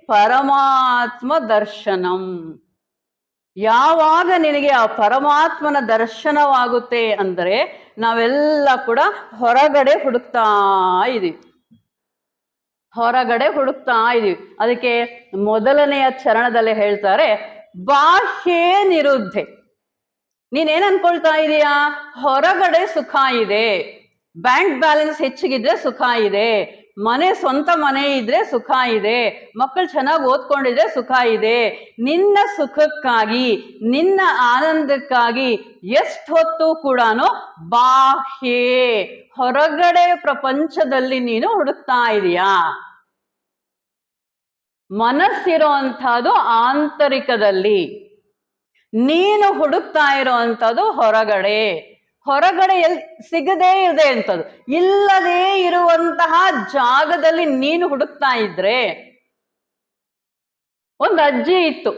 ಪರಮಾತ್ಮ ದರ್ಶನಂ. ಯಾವಾಗ ನಿನಗೆ ಆ ಪರಮಾತ್ಮನ ದರ್ಶನವಾಗುತ್ತೆ ಅಂದರೆ ನಾವೆಲ್ಲ ಕೂಡ ಹೊರಗಡೆ ಹುಡುಕ್ತಾ ಇದೀವಿ. ಅದಕ್ಕೆ ಮೊದಲನೆಯ ಚರಣದಲ್ಲಿ ಹೇಳ್ತಾರೆ, ಬಾಹ್ಯೇ ನಿರುದ್ಧೆ. ನೀನೇನ್ ಅನ್ಕೊಳ್ತಾ ಇದೀಯಾ? ಹೊರಗಡೆ ಸುಖ ಇದೆ, ಬ್ಯಾಂಕ್ ಬ್ಯಾಲೆನ್ಸ್ ಹೆಚ್ಚಿಗಿದ್ರೆ ಸುಖ ಇದೆ, ಸ್ವಂತ ಮನೆ ಇದ್ರೆ ಸುಖ ಇದೆ, ಮಕ್ಕಳು ಚೆನ್ನಾಗಿ ಓದ್ಕೊಂಡಿದ್ರೆ ಸುಖ ಇದೆ. ನಿನ್ನ ಸುಖಕ್ಕಾಗಿ, ನಿನ್ನ ಆನಂದಕ್ಕಾಗಿ ಎಷ್ಟು ಹೊತ್ತು ಕೂಡ ಬಾಹ್ಯೇ ಹೊರಗಡೆ ಪ್ರಪಂಚದಲ್ಲಿ ನೀನು ಹುಡುಕ್ತಾ ಇದೀಯಾ. ಮನಸ್ಸಿರೋ ಅಂಥದ್ದು ಆಂತರಿಕದಲ್ಲಿ, ನೀನು ಹುಡುಕ್ತಾ ಇರೋವಂಥದ್ದು ಹೊರಗಡೆ ಎಲ್ಲಿ ಸಿಗದೇ ಇದೆ ಅಂತದ್ದು. ಇಲ್ಲದೇ ಇರುವಂತಹ ಜಾಗದಲ್ಲಿ ನೀನು ಹುಡುಕ್ತಾ ಇದ್ರೆ, ಒಂದು ಅಜ್ಜಿ ಇತ್ತು.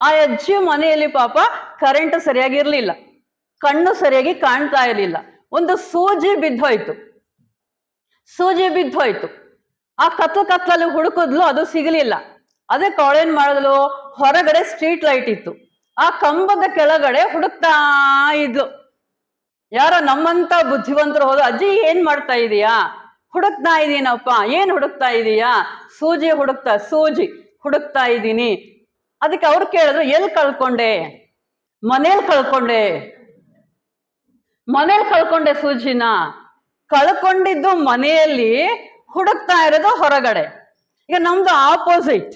ಆ ಅಜ್ಜಿ ಮನೆಯಲ್ಲಿ ಪಾಪ ಕರೆಂಟ್ ಸರಿಯಾಗಿರ್ಲಿಲ್ಲ, ಕಣ್ಣು ಸರಿಯಾಗಿ ಕಾಣ್ತಾ ಇರಲಿಲ್ಲ. ಒಂದು ಸೂಜಿ ಬಿದ್ದೋಯ್ತು. ಆ ಕತ್ಲಲ್ಲಿ ಹುಡುಕಿದ್ಲು, ಅದು ಸಿಗಲಿಲ್ಲ. ಅದಕ್ಕೆ ಅವಳೇನ್ ಮಾಡಿದ್ಲು, ಹೊರಗಡೆ ಸ್ಟ್ರೀಟ್ ಲೈಟ್ ಇತ್ತು, ಆ ಕಂಬದ ಕೆಳಗಡೆ ಹುಡುಕ್ತಾ ಇದ್ಲು. ಯಾರೋ ನಮ್ಮಂತ ಬುದ್ಧಿವಂತರು ಹೋದ, ಅಜ್ಜಿ ಏನ್ ಮಾಡ್ತಾ ಇದೀಯಾ? ಹುಡುಕ್ತಾ ಇದ್ದೀನಪ್ಪ. ಏನ್ ಹುಡುಕ್ತಾ ಇದೀಯಾ? ಸೂಜಿ ಹುಡುಕ್ತಾ ಇದ್ದೀನಿ. ಅದಕ್ಕೆ ಅವ್ರು ಕೇಳಿದ್ರು, ಎಲ್ಲಿ ಕಳ್ಕೊಂಡೆ? ಮನೇಲಿ ಕಳ್ಕೊಂಡೆ ಸೂಜಿನ. ಕಳ್ಕೊಂಡಿದ್ದು ಮನೆಯಲ್ಲಿ, ಹುಡುಕ್ತಾ ಇರೋದು ಹೊರಗಡೆ. ಈಗ ನಮ್ದು ಆಪೋಸಿಟ್.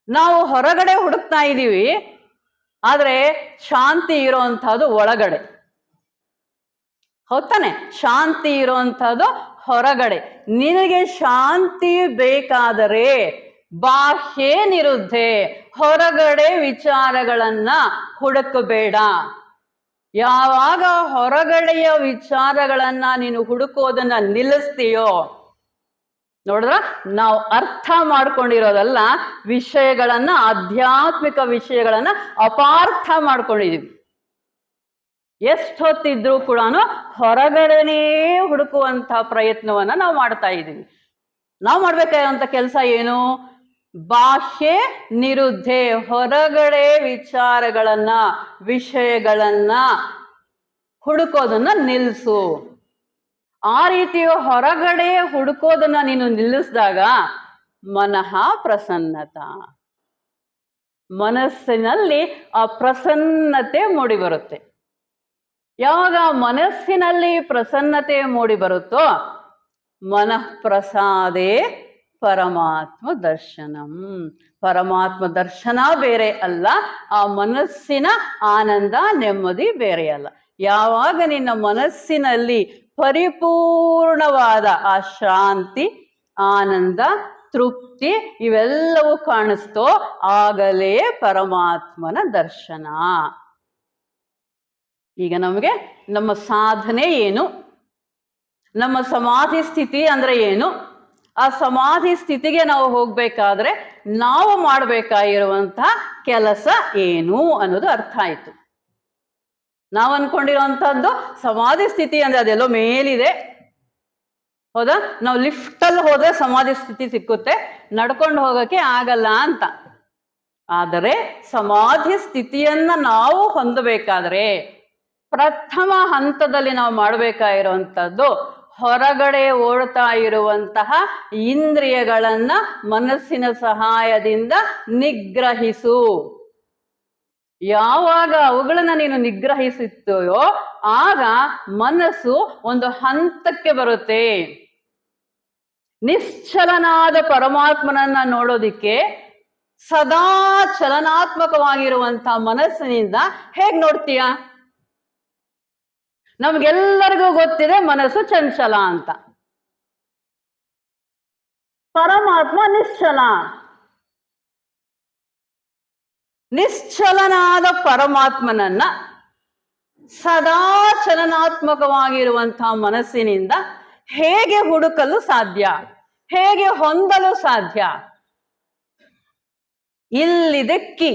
ನಾವು ಹೊರಗಡೆ ಹುಡುಕ್ತಾ ಇದ್ದೀವಿ, ಆದ್ರೆ ಶಾಂತಿ ಇರೋವಂಥದ್ದು ಒಳಗಡೆ. ಹೌದಾನೆ? ಶಾಂತಿ ಇರುವಂತಹದ್ದು ಹೊರಗಡೆ. ನಿನಗೆ ಶಾಂತಿ ಬೇಕಾದರೆ ಬಾಹ್ಯ ನಿರುದ್ಧೆ, ಹೊರಗಡೆ ವಿಚಾರಗಳನ್ನ ಹುಡುಕಬೇಡ. ಯಾವಾಗ ಹೊರಗಡೆಯ ವಿಚಾರಗಳನ್ನ ನೀನು ಹುಡುಕೋದನ್ನ ನಿಲ್ಲಿಸ್ತೀಯೋ, ನೋಡಿದ್ರ ನಾವು ಅರ್ಥ ಮಾಡ್ಕೊಂಡಿರೋದಲ್ಲ, ವಿಷಯಗಳನ್ನ, ಆಧ್ಯಾತ್ಮಿಕ ವಿಷಯಗಳನ್ನ ಅಪಾರ್ಥ ಮಾಡ್ಕೊಂಡಿದೀವಿ. ಎಷ್ಟೊತ್ತಿದ್ರೂ ಕೂಡ ಹೊರಗಡೆನೇ ಹುಡುಕುವಂತಹ ಪ್ರಯತ್ನವನ್ನ ನಾವು ಮಾಡ್ತಾ ಇದ್ದೀವಿ. ನಾವು ಮಾಡ್ಬೇಕಾಗಿರುವಂತ ಕೆಲಸ ಏನು? ಬಾಹ್ಯ ನಿರುದ್ಧೆ, ಹೊರಗಡೆ ವಿಚಾರಗಳನ್ನ, ವಿಷಯಗಳನ್ನ ಹುಡುಕೋದನ್ನ ನಿಲ್ಲಿಸು. ಆ ರೀತಿಯ ಹೊರಗಡೆ ಹುಡುಕೋದನ್ನ ನೀನು ನಿಲ್ಲಿಸಿದಾಗ ಮನಃ ಪ್ರಸನ್ನತ, ಮನಸ್ಸಿನಲ್ಲಿ ಆ ಪ್ರಸನ್ನತೆ ಮೂಡಿ ಬರುತ್ತೆ. ಯಾವಾಗ ಮನಸ್ಸಿನಲ್ಲಿ ಪ್ರಸನ್ನತೆ ಮೂಡಿ ಬರುತ್ತೋ ಮನಃ ಪ್ರಸಾದೇ ಪರಮಾತ್ಮ ದರ್ಶನಂ. ಪರಮಾತ್ಮ ದರ್ಶನ ಬೇರೆ ಅಲ್ಲ, ಆ ಮನಸ್ಸಿನ ಆನಂದ ನೆಮ್ಮದಿ ಬೇರೆ ಅಲ್ಲ. ಯಾವಾಗ ನಿನ್ನ ಮನಸ್ಸಿನಲ್ಲಿ ಪರಿಪೂರ್ಣವಾದ ಆ ಶಾಂತಿ, ಆನಂದ, ತೃಪ್ತಿ ಇವೆಲ್ಲವೂ ಕಾಣಿಸ್ತೋ ಆಗಲೇ ಪರಮಾತ್ಮನ ದರ್ಶನ. ಈಗ ನಮಗೆ ನಮ್ಮ ಸಾಧನೆ ಏನು, ನಮ್ಮ ಸಮಾಧಿ ಸ್ಥಿತಿ ಅಂದ್ರೆ ಏನು, ಆ ಸಮಾಧಿ ಸ್ಥಿತಿಗೆ ನಾವು ಹೋಗ್ಬೇಕಾದ್ರೆ ನಾವು ಮಾಡಬೇಕಾಗಿರುವಂತಹ ಕೆಲಸ ಏನು ಅನ್ನೋದು ಅರ್ಥ ಆಯ್ತು. ನಾವು ಅನ್ಕೊಂಡಿರುವಂತಹದ್ದು ಸಮಾಧಿ ಸ್ಥಿತಿ ಅಂದ್ರೆ ಅದೆಲ್ಲೋ ಮೇಲಿದೆ, ಹೌದಾ? ನಾವು ಲಿಫ್ಟಲ್ಲಿ ಹೋದ್ರೆ ಸಮಾಧಿ ಸ್ಥಿತಿ ಸಿಕ್ಕುತ್ತೆ, ನಡ್ಕೊಂಡು ಹೋಗಕ್ಕೆ ಆಗಲ್ಲ ಅಂತ. ಆದರೆ ಸಮಾಧಿ ಸ್ಥಿತಿಯನ್ನ ನಾವು ಹೊಂದಬೇಕಾದ್ರೆ ಪ್ರಥಮ ಹಂತದಲ್ಲಿ ನಾವು ಮಾಡಬೇಕಾಗಿರುವಂಥದ್ದು ಹೊರಗಡೆ ಓಡ್ತಾ ಇರುವಂತಹ ಇಂದ್ರಿಯಗಳನ್ನ ಮನಸ್ಸಿನ ಸಹಾಯದಿಂದ ನಿಗ್ರಹಿಸು. ಯಾವಾಗ ಅವುಗಳನ್ನ ನೀನು ನಿಗ್ರಹಿಸುತ್ತೀಯೋ ಆಗ ಮನಸ್ಸು ಒಂದು ಹಂತಕ್ಕೆ ಬರುತ್ತೆ. ನಿಶ್ಚಲನಾದ ಪರಮಾತ್ಮನನ್ನ ನೋಡೋದಿಕ್ಕೆ ಸದಾ ಚಲನಾತ್ಮಕವಾಗಿರುವಂತಹ ಮನಸ್ಸಿನಿಂದ ಹೇಗ್ ನೋಡ್ತೀಯ? ನಮ್ಗೆಲ್ಲರಿಗೂ ಗೊತ್ತಿದೆ ಮನಸ್ಸು ಚಂಚಲ ಅಂತ. ಪರಮಾತ್ಮ ನಿಶ್ಚಲ. ನಿಶ್ಚಲನಾದ ಪರಮಾತ್ಮನನ್ನ ಸದಾ ಚಲನಾತ್ಮಕವಾಗಿರುವಂತಹ ಮನಸ್ಸಿನಿಂದ ಹೇಗೆ ಹುಡುಕಲು ಸಾಧ್ಯ, ಹೇಗೆ ಹೊಂದಲು ಸಾಧ್ಯ? ಇಲ್ಲಿದೆ ಕೀ.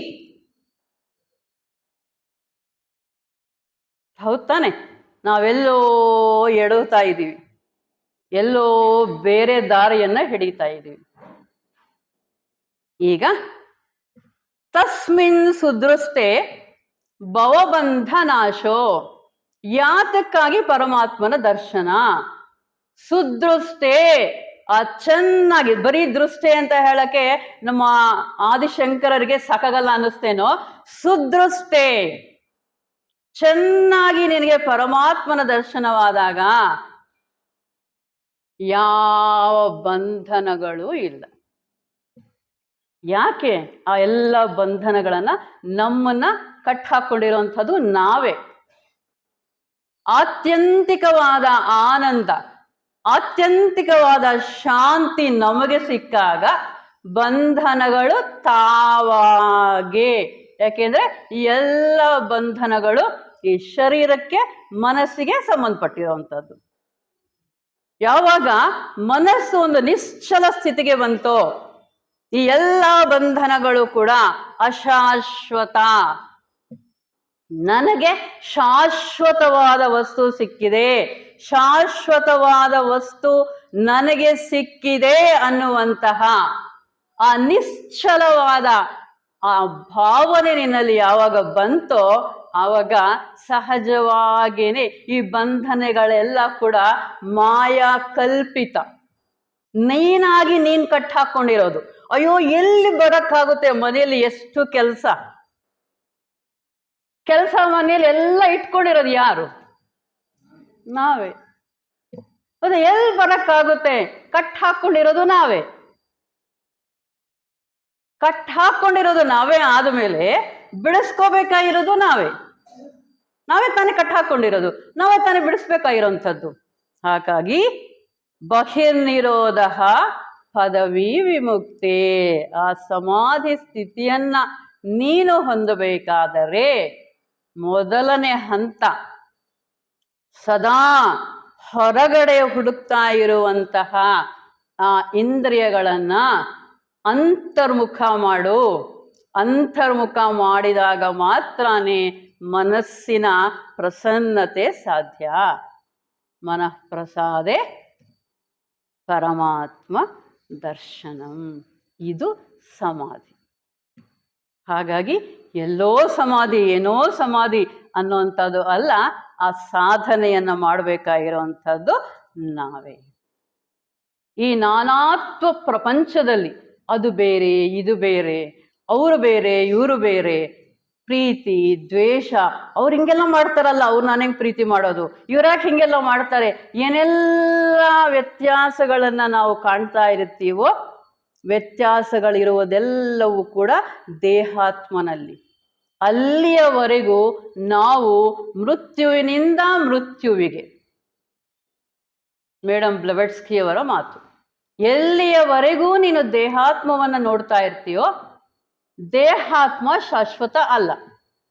ಹೌದ್ ತಾನೆ? ನಾವೆಲ್ಲೋ ಎಡುತ್ತಾ ಇದ್ದೀವಿ, ಎಲ್ಲೋ ಬೇರೆ ದಾರಿಯನ್ನ ಹಿಡಿತಾ ಇದ್ದೀವಿ. ಈಗ ತಸ್ಮಿನ್ ಸುದೃಷ್ಟೇ ಭವಬಂಧ ನಾಶೋ. ಯಾತಕ್ಕಾಗಿ ಪರಮಾತ್ಮನ ದರ್ಶನ? ಸುದೃಷ್ಟೇ, ಆ ಚೆನ್ನಾಗಿ, ಬರೀ ದೃಷ್ಟಿ ಅಂತ ಹೇಳಕ್ಕೆ ನಮ್ಮ ಆದಿಶಂಕರರಿಗೆ ಸಾಕಾಗಲ್ಲ ಅನ್ನಿಸ್ತೇನೋ. ಸುದೃಷ್ಟೇ, ಚೆನ್ನಾಗಿ ನಿನಗೆ ಪರಮಾತ್ಮನ ದರ್ಶನವಾದಾಗ ಯಾವ ಬಂಧನಗಳು ಇಲ್ಲ. ಯಾಕೆ? ಆ ಎಲ್ಲ ಬಂಧನಗಳನ್ನ ನಮ್ಮನ್ನ ಕಟ್ ಹಾಕೊಂಡಿರುವಂಥದ್ದು ನಾವೇ. ಆತ್ಯಂತಿಕವಾದ ಆನಂದ, ಆತ್ಯಂತಿಕವಾದ ಶಾಂತಿ ನಮಗೆ ಸಿಕ್ಕಾಗ ಬಂಧನಗಳು ತಾವಾಗೆ. ಯಾಕೆಂದ್ರೆ ಎಲ್ಲ ಬಂಧನಗಳು ಈ ಶರೀರಕ್ಕೆ, ಮನಸ್ಸಿಗೆ ಸಂಬಂಧಪಟ್ಟಿರುವಂಥದ್ದು. ಯಾವಾಗ ಮನಸ್ಸು ಒಂದು ನಿಶ್ಚಲ ಸ್ಥಿತಿಗೆ ಬಂತೋ ಈ ಎಲ್ಲ ಬಂಧನಗಳು ಕೂಡ ಅಶಾಶ್ವತ. ನನಗೆ ಶಾಶ್ವತವಾದ ವಸ್ತು ಸಿಕ್ಕಿದೆ, ಶಾಶ್ವತವಾದ ವಸ್ತು ನನಗೆ ಸಿಕ್ಕಿದೆ ಅನ್ನುವಂತಹ ಆ ನಿಶ್ಚಲವಾದ ಆ ಭಾವನೆ ನಿನ್ನಲ್ಲಿ ಯಾವಾಗ ಬಂತೋ ಆವಾಗ ಸಹಜವಾಗಿಯೇ ಈ ಬಂಧನಗಳೆಲ್ಲ ಕೂಡ ಮಾಯಾ ಕಲ್ಪಿತ, ನೀನಾಗಿ ನೀನ್ ಕಟ್ ಹಾಕೊಂಡಿರೋದು. ಅಯ್ಯೋ, ಎಲ್ಲಿ ಬರಕ್ಕಾಗುತ್ತೆ? ಮನೆಯಲ್ಲಿ ಎಷ್ಟು ಕೆಲಸ, ಮನೆಯಲ್ಲಿ ಎಲ್ಲ ಇಟ್ಕೊಂಡಿರೋದು ಯಾರು? ನಾವೇ. ಅದು ಎಲ್ಲಿ ಬರಕ್ಕಾಗುತ್ತೆ? ಕಟ್ ಹಾಕೊಂಡಿರೋದು ನಾವೇ. ಕಟ್ ಹಾಕೊಂಡಿರೋದು ನಾವೇ ಆದ್ಮೇಲೆ ಬಿಡಿಸ್ಕೋಬೇಕಾಗಿರೋದು ನಾವೇ ತಾನೇ ಕಟ್ ಹಾಕೊಂಡಿರೋದು, ನಾವೇ ತಾನೇ ಬಿಡಿಸ್ಬೇಕಾಗಿರೋಂಥದ್ದು. ಹಾಗಾಗಿ ಬಹಿರ್ನಿರೋಧ ಪದವಿ ವಿಮುಕ್ತಿ, ಆ ಸಮಾಧಿ ಸ್ಥಿತಿಯನ್ನ ನೀನು ಹೊಂದಬೇಕಾದರೆ ಮೊದಲನೇ ಹಂತ ಸದಾ ಹೊರಗಡೆ ಹುಡುಕ್ತಾ ಇರುವಂತಹ ಆ ಇಂದ್ರಿಯಗಳನ್ನ ಅಂತರ್ಮುಖ ಮಾಡು. ಅಂತರ್ಮುಖ ಮಾಡಿದಾಗ ಮಾತ್ರನೇ ಮನಸ್ಸಿನ ಪ್ರಸನ್ನತೆ ಸಾಧ್ಯ. ಮನಃ ಪ್ರಸಾದೆ ಪರಮಾತ್ಮ ದರ್ಶನಂ, ಇದು ಸಮಾಧಿ. ಹಾಗಾಗಿ ಎಲ್ಲೋ ಸಮಾಧಿ ಏನೋ ಸಮಾಧಿ ಅನ್ನುವಂಥದ್ದು ಅಲ್ಲ, ಆ ಸಾಧನೆಯನ್ನ ಮಾಡಬೇಕಾಗಿರುವಂಥದ್ದು ನಾವೇ. ಈ ನಾನಾತ್ವ ಪ್ರಪಂಚದಲ್ಲಿ ಅದು ಬೇರೆ ಇದು ಬೇರೆ, ಅವರು ಬೇರೆ ಇವರು ಬೇರೆ, ಪ್ರೀತಿ ದ್ವೇಷ, ಅವ್ರು ಹಿಂಗೆಲ್ಲ ಮಾಡ್ತಾರಲ್ಲ, ಅವ್ರು ನಾನು ಹೆಂಗೆ ಪ್ರೀತಿ ಮಾಡೋದು, ಇವ್ರ್ಯಾಕೆ ಹಿಂಗೆಲ್ಲ ಮಾಡ್ತಾರೆ, ಏನೆಲ್ಲ ವ್ಯತ್ಯಾಸಗಳನ್ನ ನಾವು ಕಾಣ್ತಾ ಇರ್ತೀವೋ, ವ್ಯತ್ಯಾಸಗಳಿರುವುದೆಲ್ಲವೂ ಕೂಡ ದೇಹಾತ್ಮನಲ್ಲಿ. ಅಲ್ಲಿಯವರೆಗೂ ನಾವು ಮೃತ್ಯುವಿನಿಂದ ಮೃತ್ಯುವಿಗೆ, ಮೇಡಮ್ ಬ್ಲವೆಟ್ಸ್ಕಿ ಅವರ ಮಾತು, ಎಲ್ಲಿಯವರೆಗೂ ನೀನು ದೇಹಾತ್ಮವನ್ನು ನೋಡ್ತಾ ಇರ್ತೀಯೋ ದೇಹಾತ್ಮ ಶಾಶ್ವತ ಅಲ್ಲ.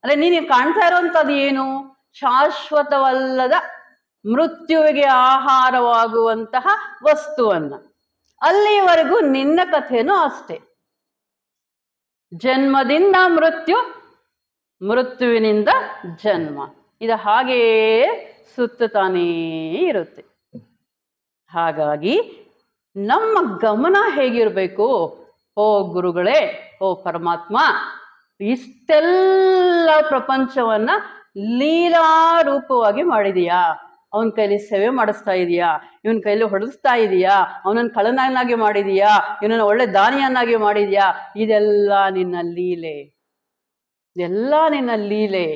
ಅಂದ್ರೆ ನೀನು ಕಾಣ್ತಾ ಇರುವಂಥದ್ದು ಏನು? ಶಾಶ್ವತವಲ್ಲದ ಮೃತ್ಯುವಿಗೆ ಆಹಾರವಾಗುವಂತಹ ವಸ್ತುವನ್ನ. ಅಲ್ಲಿಯವರೆಗೂ ನಿನ್ನ ಕಥೆನೂ ಅಷ್ಟೇ, ಜನ್ಮದಿಂದ ಮೃತ್ಯು, ಮೃತ್ಯುವಿನಿಂದ ಜನ್ಮ, ಇದು ಹಾಗೆಯೇ ಸುತ್ತುತ್ತಾನೇ ಇರುತ್ತೆ. ಹಾಗಾಗಿ ನಮ್ಮ ಗಮನ ಹೇಗಿರಬೇಕು? ಓ ಗುರುಗಳೇ, ಓ ಪರಮಾತ್ಮ, ಇಷ್ಟೆಲ್ಲ ಪ್ರಪಂಚವನ್ನ ಲೀಲಾರೂಪವಾಗಿ ಮಾಡಿದೀಯಾ, ಅವನ ಕೈಲಿ ಸೇವೆ ಮಾಡಿಸ್ತಾ ಇದೀಯಾ, ಇವನ ಕೈಲಿ ಹೊಡೆಸ್ತಾ ಇದೀಯಾ, ಅವನನ್ನು ಕಳನನ್ನಾಗಿ ಮಾಡಿದೀಯಾ, ಇವನನ್ನು ಒಳ್ಳೆ ದಾನಿಯನ್ನಾಗಿ ಮಾಡಿದೀಯಾ, ಇದೆಲ್ಲ ನಿನ್ನ ಲೀಲೆ, ಎಲ್ಲ ನಿನ್ನ ಲೀಲೆ.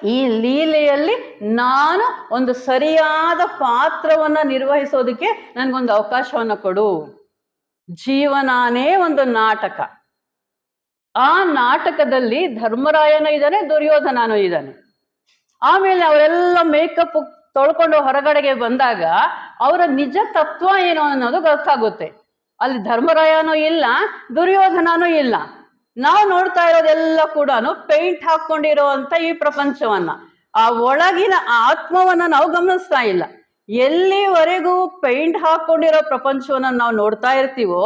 ಈ ಲೀಲೆಯಲ್ಲಿ ನಾನು ಒಂದು ಸರಿಯಾದ ಪಾತ್ರವನ್ನ ನಿರ್ವಹಿಸೋದಕ್ಕೆ ನನಗೊಂದು ಅವಕಾಶವನ್ನ ಕೊಡು. ಜೀವನಾನೇ ಒಂದು ನಾಟಕ. ಆ ನಾಟಕದಲ್ಲಿ ಧರ್ಮರಾಯನೂ ಇದ್ದಾನೆ, ದುರ್ಯೋಧನನೂ ಇದ್ದಾನೆ. ಆಮೇಲೆ ಅವರೆಲ್ಲ ಮೇಕಪ್ ತೊಳ್ಕೊಂಡು ಹೊರಗಡೆಗೆ ಬಂದಾಗ ಅವರ ನಿಜ ತತ್ವ ಏನು ಅನ್ನೋದು ಗೊತ್ತಾಗುತ್ತೆ. ಅಲ್ಲಿ ಧರ್ಮರಾಯನೂ ಇಲ್ಲ, ದುರ್ಯೋಧನನೂ ಇಲ್ಲ. ನಾವು ನೋಡ್ತಾ ಇರೋದೆಲ್ಲ ಕೂಡ ಪೇಂಟ್ ಹಾಕೊಂಡಿರುವಂತ ಈ ಪ್ರಪಂಚವನ್ನ, ಆ ಒಳಗಿನ ಆತ್ಮವನ್ನ ನಾವು ಗಮನಿಸ್ತಾ ಇಲ್ಲ. ಎಲ್ಲಿವರೆಗೂ ಪೇಂಟ್ ಹಾಕೊಂಡಿರೋ ಪ್ರಪಂಚವನ್ನ ನಾವು ನೋಡ್ತಾ ಇರ್ತೀವೋ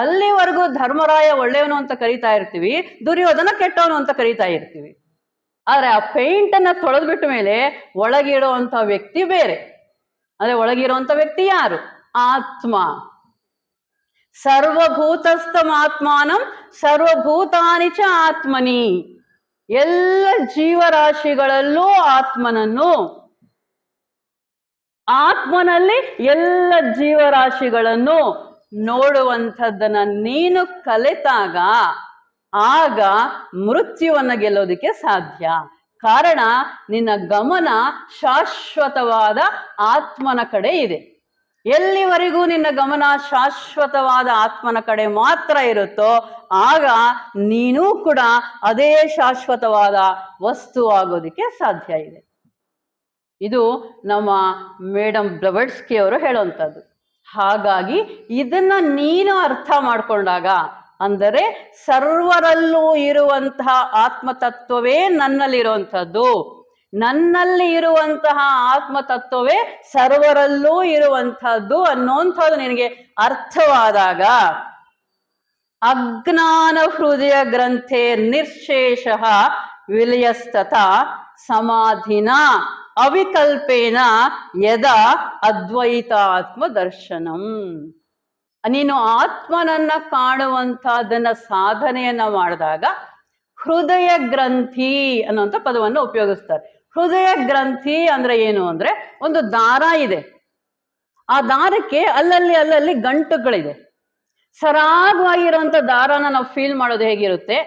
ಅಲ್ಲಿವರೆಗೂ ಧರ್ಮರಾಯ ಒಳ್ಳೆಯವನು ಅಂತ ಕರಿತಾ ಇರ್ತೀವಿ, ದುರ್ಯೋಧನ ಕೆಟ್ಟವನು ಅಂತ ಕರಿತಾ ಇರ್ತೀವಿ. ಆದ್ರೆ ಆ ಪೇಂಟ್ ಅನ್ನ ತೊಳೆದ್ಬಿಟ್ಟ ಮೇಲೆ ಒಳಗಿರುವಂತ ವ್ಯಕ್ತಿ ಬೇರೆ. ಅಂದ್ರೆ ಒಳಗಿರುವಂತ ವ್ಯಕ್ತಿ ಯಾರು? ಆತ್ಮ. ಸರ್ವಭೂತಸ್ಥಮಾತ್ಮಾನಂ ಸರ್ವಭೂತಾನಿ ಚ ಆತ್ಮನಿ. ಎಲ್ಲ ಜೀವರಾಶಿಗಳಲ್ಲೂ ಆತ್ಮನನ್ನು, ಆತ್ಮನಲ್ಲಿ ಎಲ್ಲ ಜೀವರಾಶಿಗಳನ್ನು ನೋಡುವಂಥದ್ದನ್ನ ನೀನು ಕಲಿತಾಗ ಆಗ ಮೃತ್ಯುವನ್ನ ಗೆಲ್ಲೋದಕ್ಕೆ ಸಾಧ್ಯ. ಕಾರಣ ನಿನ್ನ ಗಮನ ಶಾಶ್ವತವಾದ ಆತ್ಮನ ಕಡೆ ಇದೆ. ಎಲ್ಲಿವರೆಗೂ ನಿನ್ನ ಗಮನ ಶಾಶ್ವತವಾದ ಆತ್ಮನ ಕಡೆ ಮಾತ್ರ ಇರುತ್ತೋ ಆಗ ನೀನೂ ಕೂಡ ಅದೇ ಶಾಶ್ವತವಾದ ವಸ್ತು ಆಗೋದಕ್ಕೆ ಸಾಧ್ಯ ಇದೆ. ಇದು ನಮ್ಮ ಮೇಡಮ್ ಬ್ಲವೆಟ್ಸ್ಕಿ ಅವರು ಹೇಳುವಂಥದ್ದು. ಹಾಗಾಗಿ ಇದನ್ನ ನೀನು ಅರ್ಥ ಮಾಡ್ಕೊಂಡಾಗ, ಅಂದರೆ ಸರ್ವರಲ್ಲೂ ಇರುವಂತಹ ಆತ್ಮತತ್ವವೇ ನನ್ನಲ್ಲಿರುವಂಥದ್ದು, ನನ್ನಲ್ಲಿ ಇರುವಂತಹ ಆತ್ಮತತ್ವವೇ ಸರ್ವರಲ್ಲೂ ಇರುವಂಥದ್ದು ಅನ್ನುವಂಥದ್ದು ನಿನಗೆ ಅರ್ಥವಾದಾಗ ಅಜ್ಞಾನ ಹೃದಯ ಗ್ರಂಥೆ ನಿರ್ಶೇಷ ವಿಲಯಸ್ತತ ಸಮಾಧಿನ ಅವಿಕಲ್ಪೇನ ಯದ ಅದ್ವೈತಾತ್ಮ ದರ್ಶನಂ. ನೀನು ಆತ್ಮನನ್ನ ಕಾಣುವಂತಹದನ್ನ ಸಾಧನೆಯನ್ನ ಮಾಡಿದಾಗ ಹೃದಯ ಗ್ರಂಥಿ ಅನ್ನುವಂಥ ಪದವನ್ನು ಉಪಯೋಗಿಸ್ತಾರೆ. ಹೃದಯ ಗ್ರಂಥಿ ಅಂದ್ರೆ ಏನು ಅಂದ್ರೆ, ಒಂದು ದಾರ ಇದೆ, ಆ ದಾರಕ್ಕೆ ಅಲ್ಲಲ್ಲಿ ಗಂಟುಗಳಿದೆ. ಸರಾಗವಾಗಿರುವಂತ ದಾರನ ನಾವು ಫೀಲ್ ಮಾಡೋದು ಹೇಗಿರುತ್ತೆ?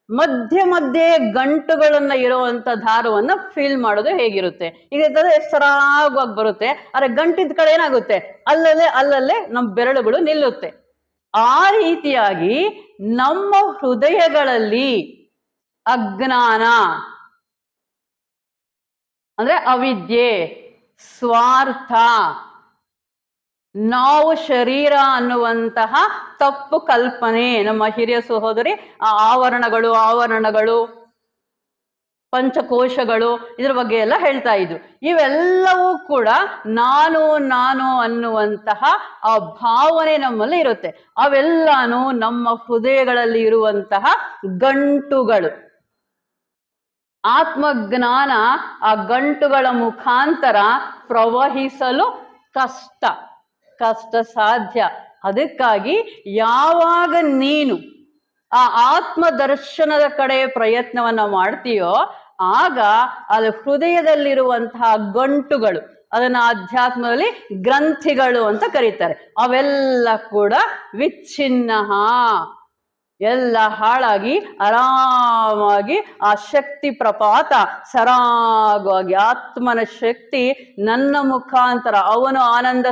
ಮಧ್ಯೆ ಗಂಟುಗಳನ್ನ ಇರುವಂತ ದಾರವನ್ನ ಫೀಲ್ ಮಾಡೋದು ಹೇಗಿರುತ್ತೆ? ಈಗ ಸರಾಗವಾಗಿ ಬರುತ್ತೆ, ಆದ್ರೆ ಗಂಟಿದ ಕಡೆ ಏನಾಗುತ್ತೆ? ಅಲ್ಲಲ್ಲೇ ನಮ್ಮ ಬೆರಳುಗಳು ನಿಲ್ಲುತ್ತೆ. ಆ ರೀತಿಯಾಗಿ ನಮ್ಮ ಹೃದಯಗಳಲ್ಲಿ ಅಜ್ಞಾನ ಅಂದ್ರೆ ಅವಿದ್ಯೆ, ಸ್ವಾರ್ಥ, ನಾವು ಶರೀರ ಅನ್ನುವಂತಹ ತಪ್ಪು ಕಲ್ಪನೆ, ನಮ್ಮ ಹಿರಿಯ ಸಹೋದರಿ ಆವರಣಗಳು ಪಂಚಕೋಶಗಳು ಇದ್ರ ಬಗ್ಗೆ ಎಲ್ಲ ಹೇಳ್ತಾ ಇದ್ರು. ಇವೆಲ್ಲವೂ ಕೂಡ ನಾನು ಅನ್ನುವಂತಹ ಆ ಭಾವನೆ ನಮ್ಮಲ್ಲಿ ಇರುತ್ತೆ. ಅವೆಲ್ಲಾನು ನಮ್ಮ ಹೃದಯಗಳಲ್ಲಿ ಇರುವಂತಹ ಗಂಟುಗಳು. ಆತ್ಮಜ್ಞಾನ ಆ ಗಂಟುಗಳ ಮುಖಾಂತರ ಪ್ರವಹಿಸಲು ಕಷ್ಟ ಸಾಧ್ಯ. ಅದಕ್ಕಾಗಿ ಯಾವಾಗ ನೀನು ಆ ಆತ್ಮ ದರ್ಶನದ ಕಡೆ ಪ್ರಯತ್ನವನ್ನ ಮಾಡ್ತೀಯೋ ಆಗ ಅದು ಹೃದಯದಲ್ಲಿರುವಂತಹ ಗಂಟುಗಳು, ಅದನ್ನ ಅಧ್ಯಾತ್ಮದಲ್ಲಿ ಗ್ರಂಥಿಗಳು ಅಂತ ಕರೀತಾರೆ, ಅವೆಲ್ಲ ಕೂಡ ವಿಚ್ಛಿನ್ನ, ಎಲ್ಲ ಹಾಳಾಗಿ ಆರಾಮಾಗಿ ಆ ಶಕ್ತಿ ಪ್ರಪಾತ ಸರಾಗವಾಗಿ ಆತ್ಮನ ಶಕ್ತಿ ನನ್ನ ಮುಖಾಂತರ, ಅವನು ಆನಂದ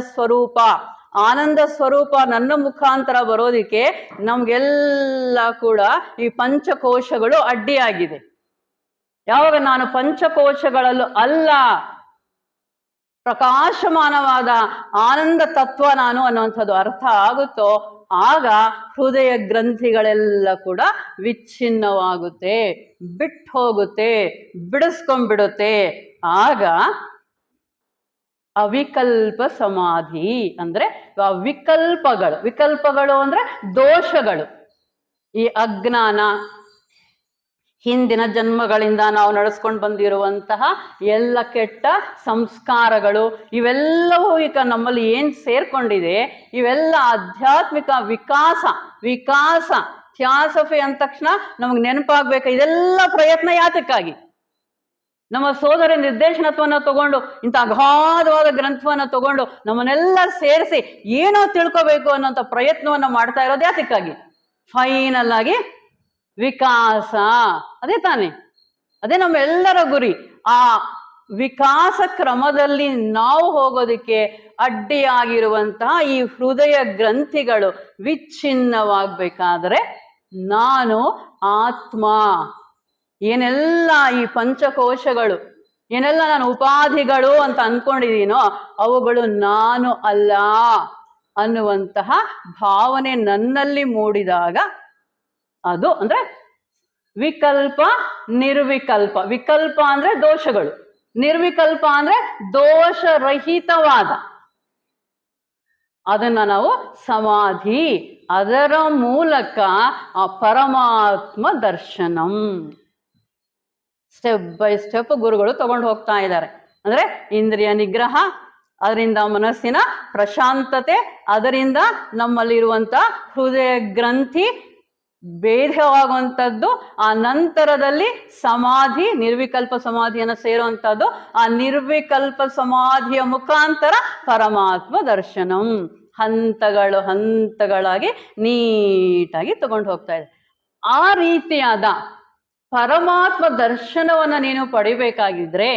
ಸ್ವರೂಪ ನನ್ನ ಮುಖಾಂತರ ಬರೋದಿಕ್ಕೆ ನಮ್ಗೆಲ್ಲ ಕೂಡ ಈ ಪಂಚಕೋಶಗಳು ಅಡ್ಡಿಯಾಗಿದೆ. ಯಾವಾಗ ನಾನು ಪಂಚಕೋಶಗಳಲ್ಲೂ ಅಲ್ಲ, ಪ್ರಕಾಶಮಾನವಾದ ಆನಂದ ತತ್ವ ನಾನು ಅನ್ನುವಂಥದ್ದು ಅರ್ಥ ಆಗುತ್ತೋ ಆಗ ಹೃದಯ ಗ್ರಂಥಿಗಳೆಲ್ಲ ಕೂಡ ವಿಚ್ಛಿನ್ನವಾಗುತ್ತೆ, ಬಿಟ್ಟು ಹೋಗುತ್ತೆ, ಬಿಡಿಸ್ಕೊಂಡ್ಬಿಡುತ್ತೆ. ಆಗ ಅವಿಕಲ್ಪ ಸಮಾಧಿ ಅಂದ್ರೆ ವಿಕಲ್ಪಗಳು ಅಂದ್ರೆ ದೋಷಗಳು, ಈ ಅಜ್ಞಾನ, ಹಿಂದಿನ ಜನ್ಮಗಳಿಂದ ನಾವು ನಡೆಸ್ಕೊಂಡು ಬಂದಿರುವಂತಹ ಎಲ್ಲ ಕೆಟ್ಟ ಸಂಸ್ಕಾರಗಳು, ಇವೆಲ್ಲವೂ ಈಗ ನಮ್ಮಲ್ಲಿ ಏನ್ ಸೇರ್ಕೊಂಡಿದೆ, ಇವೆಲ್ಲ ಆಧ್ಯಾತ್ಮಿಕ ವಿಕಾಸ ಥಿಯಾಸಫಿ ಅಂದ ತಕ್ಷಣ ನಮಗೆ ನೆನಪಾಗ್ಬೇಕು ಇದೆಲ್ಲ ಪ್ರಯತ್ನ ಯಾತಕ್ಕಾಗಿ. ನಮ್ಮ ಸೋದರ ನಿರ್ದೇಶನತ್ವವನ್ನು ತಗೊಂಡು ಇಂಥ ಅಗಾಧವಾದ ಗ್ರಂಥವನ್ನ ತಗೊಂಡು ನಮ್ಮನ್ನೆಲ್ಲ ಸೇರಿಸಿ ಏನೋ ತಿಳ್ಕೋಬೇಕು ಅನ್ನೋಂಥ ಪ್ರಯತ್ನವನ್ನ ಮಾಡ್ತಾ ಇರೋದು ಯಾತಕ್ಕಾಗಿ? ಫೈನಲ್ ಆಗಿ ವಿಕಾಸ, ಅದೇ ತಾನೇ, ಅದೇ ನಮ್ಮೆಲ್ಲರ ಗುರಿ. ಆ ವಿಕಾಸ ಕ್ರಮದಲ್ಲಿ ನಾವು ಹೋಗೋದಕ್ಕೆ ಅಡ್ಡಿಯಾಗಿರುವಂತಹ ಈ ಹೃದಯ ಗ್ರಂಥಿಗಳು ವಿಚ್ಛಿನ್ನವಾಗಬೇಕಾದ್ರೆ ನಾನು ಆತ್ಮ, ಏನೆಲ್ಲ ಈ ಪಂಚಕೋಶಗಳು, ಏನೆಲ್ಲ ನಾನು ಉಪಾಧಿಗಳು ಅಂತ ಅನ್ಕೊಂಡಿದ್ದೀನೋ ಅವುಗಳು ನಾನು ಅಲ್ಲ ಅನ್ನುವಂತಹ ಭಾವನೆ ನನ್ನಲ್ಲಿ ಮೂಡಿದಾಗ ಅದು ಅಂದ್ರೆ ವಿಕಲ್ಪ ನಿರ್ವಿಕಲ್ಪ. ವಿಕಲ್ಪ ಅಂದ್ರೆ ದೋಷಗಳು, ನಿರ್ವಿಕಲ್ಪ ಅಂದ್ರೆ ದೋಷರಹಿತವಾದ, ಅದನ್ನ ನಾವು ಸಮಾಧಿ, ಅದರ ಮೂಲಕ ಆ ಪರಮಾತ್ಮ ದರ್ಶನಂ ಸ್ಟೆಪ್ ಬೈ ಸ್ಟೆಪ್ ಗುರುಗಳು ತಗೊಂಡು ಹೋಗ್ತಾ ಇದ್ದಾರೆ. ಅಂದ್ರೆ ಇಂದ್ರಿಯ ನಿಗ್ರಹ, ಅದರಿಂದ ಮನಸ್ಸಿನ ಪ್ರಶಾಂತತೆ, ಅದರಿಂದ ನಮ್ಮಲ್ಲಿರುವಂತ ಹೃದಯ ಗ್ರಂಥಿ ಭೇದವಾಗುವಂಥದ್ದು, ಆ ನಂತರದಲ್ಲಿ ಸಮಾಧಿ, ನಿರ್ವಿಕಲ್ಪ ಸಮಾಧಿಯನ್ನು ಸೇರುವಂಥದ್ದು, ಆ ನಿರ್ವಿಕಲ್ಪ ಸಮಾಧಿಯ ಮುಖಾಂತರ ಪರಮಾತ್ಮ ದರ್ಶನಂ ಹಂತಗಳಾಗಿ ನೀಟಾಗಿ ತಗೊಂಡು ಹೋಗ್ತಾ ಇದೆ. ಆ ರೀತಿಯಾದ ಪರಮಾತ್ಮ ದರ್ಶನವನ್ನ ನೀನು ಪಡಿಬೇಕಾಗಿದ್ರೆ